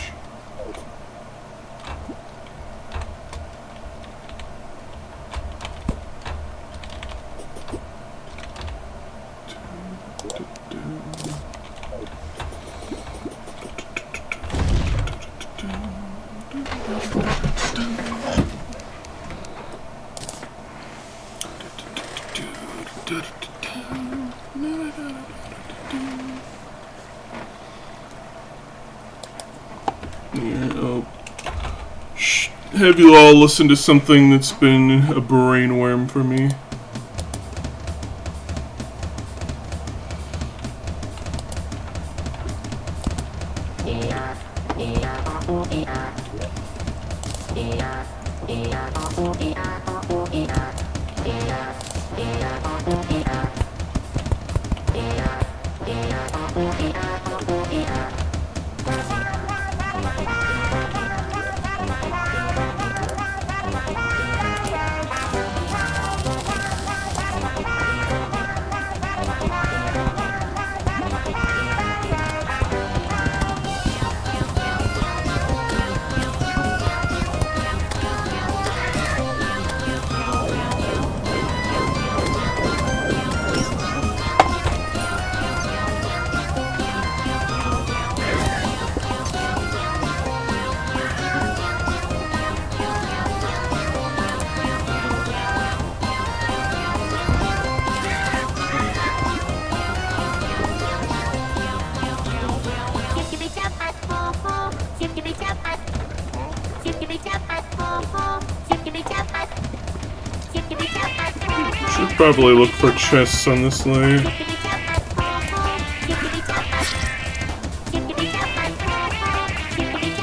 Have you all listened to something that's been a brainworm for me? Should probably look for chests on this layer.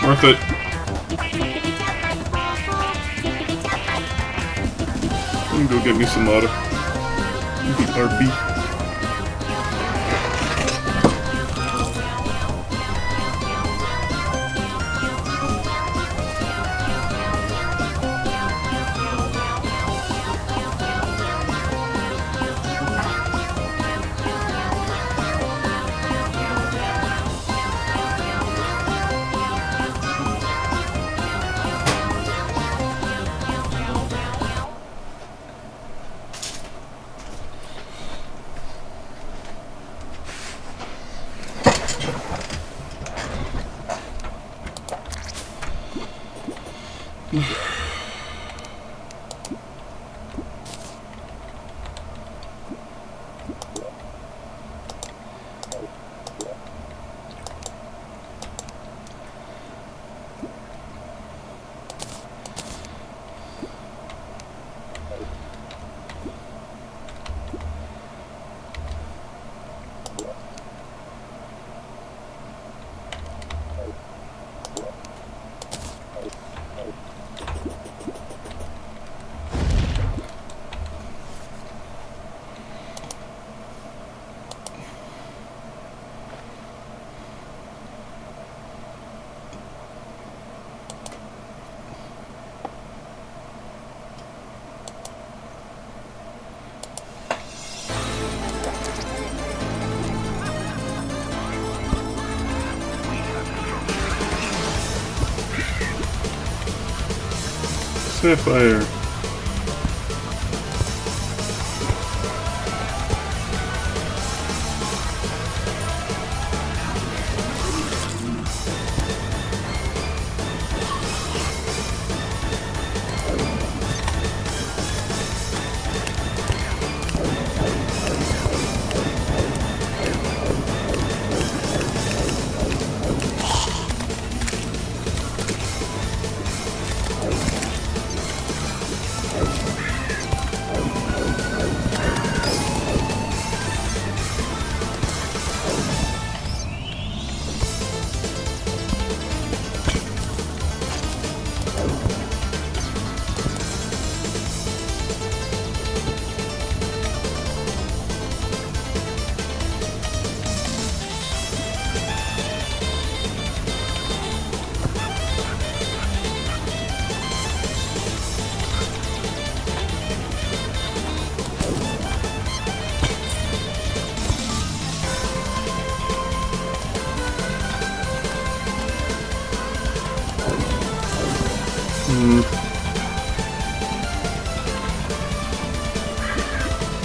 Worth it. I'm gonna go get me some water. RP. Sapphire.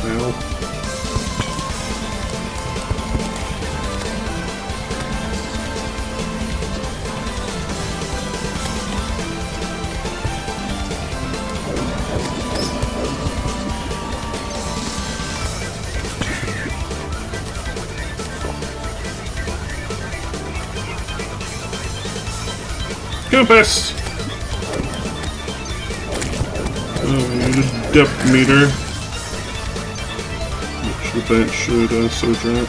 Well. Compass! Oh, we need a depth meter. Which the bench should also drop.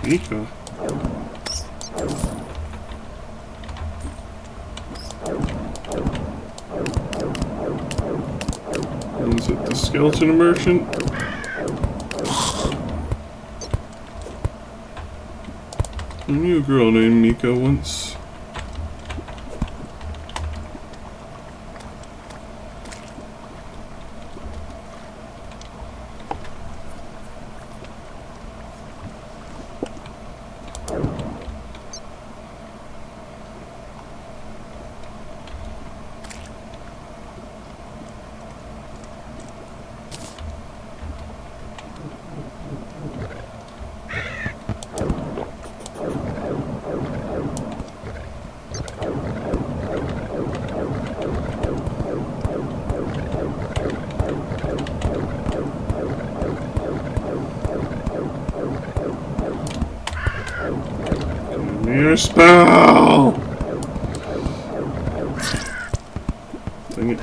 Mika. Is it the skeleton merchant? I knew a girl named Mika once. Your spell! Dang it.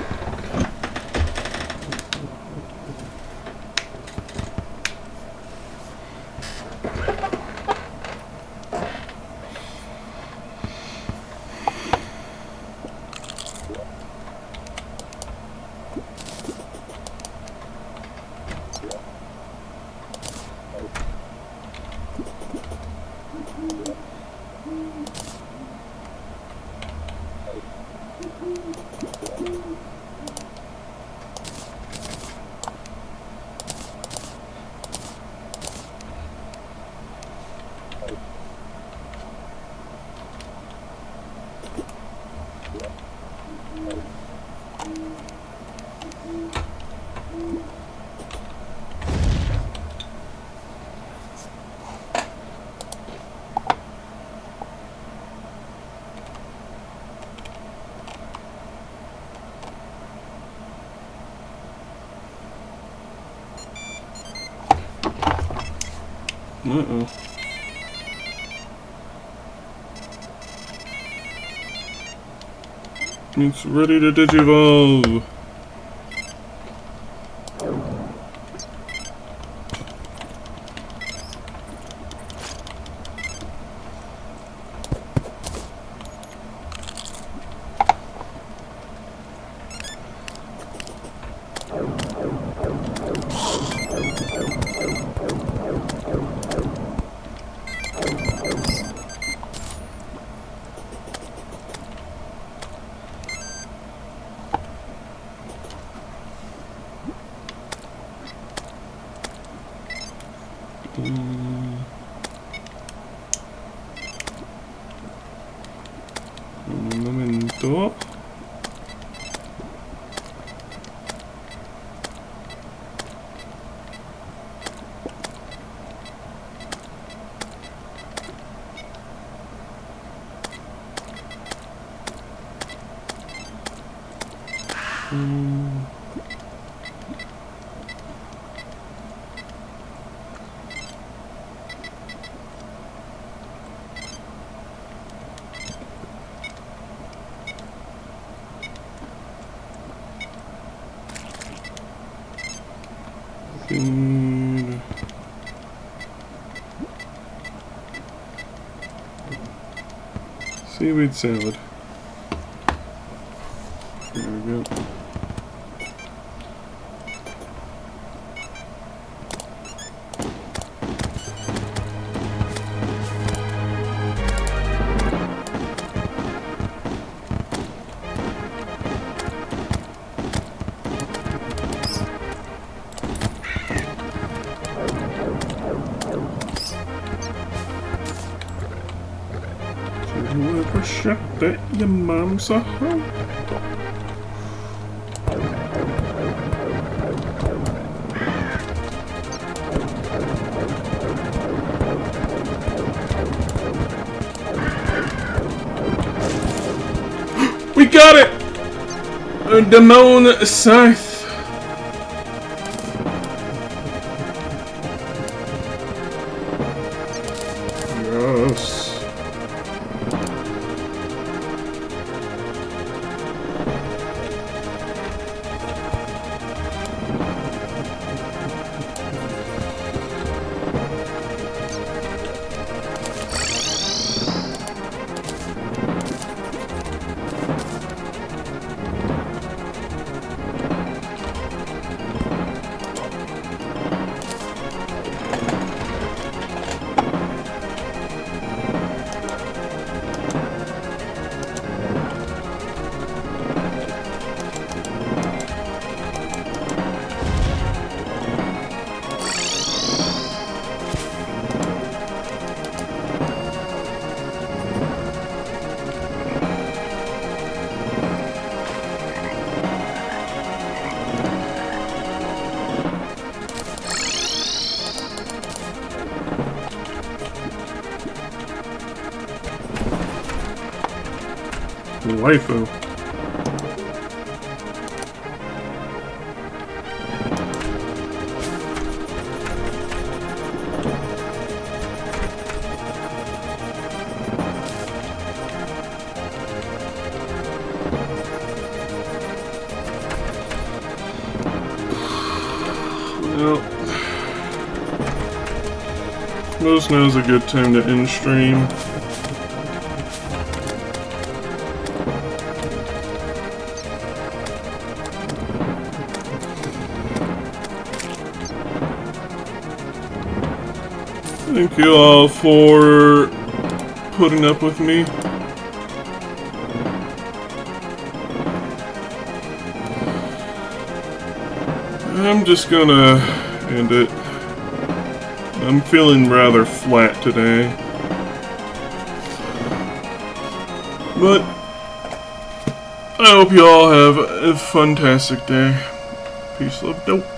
Uh-oh. It's ready to digivolve. Un momento. Feed. Seaweed salad. There we go. Köpte your mom's a home. We got it! Damon Scythe. Yes. Waifu. Well, most now's a good time to end stream. Thank you all for putting up with me. I'm just gonna end it. I'm feeling rather flat today. But I hope you all have a fantastic day. Peace, love, dope.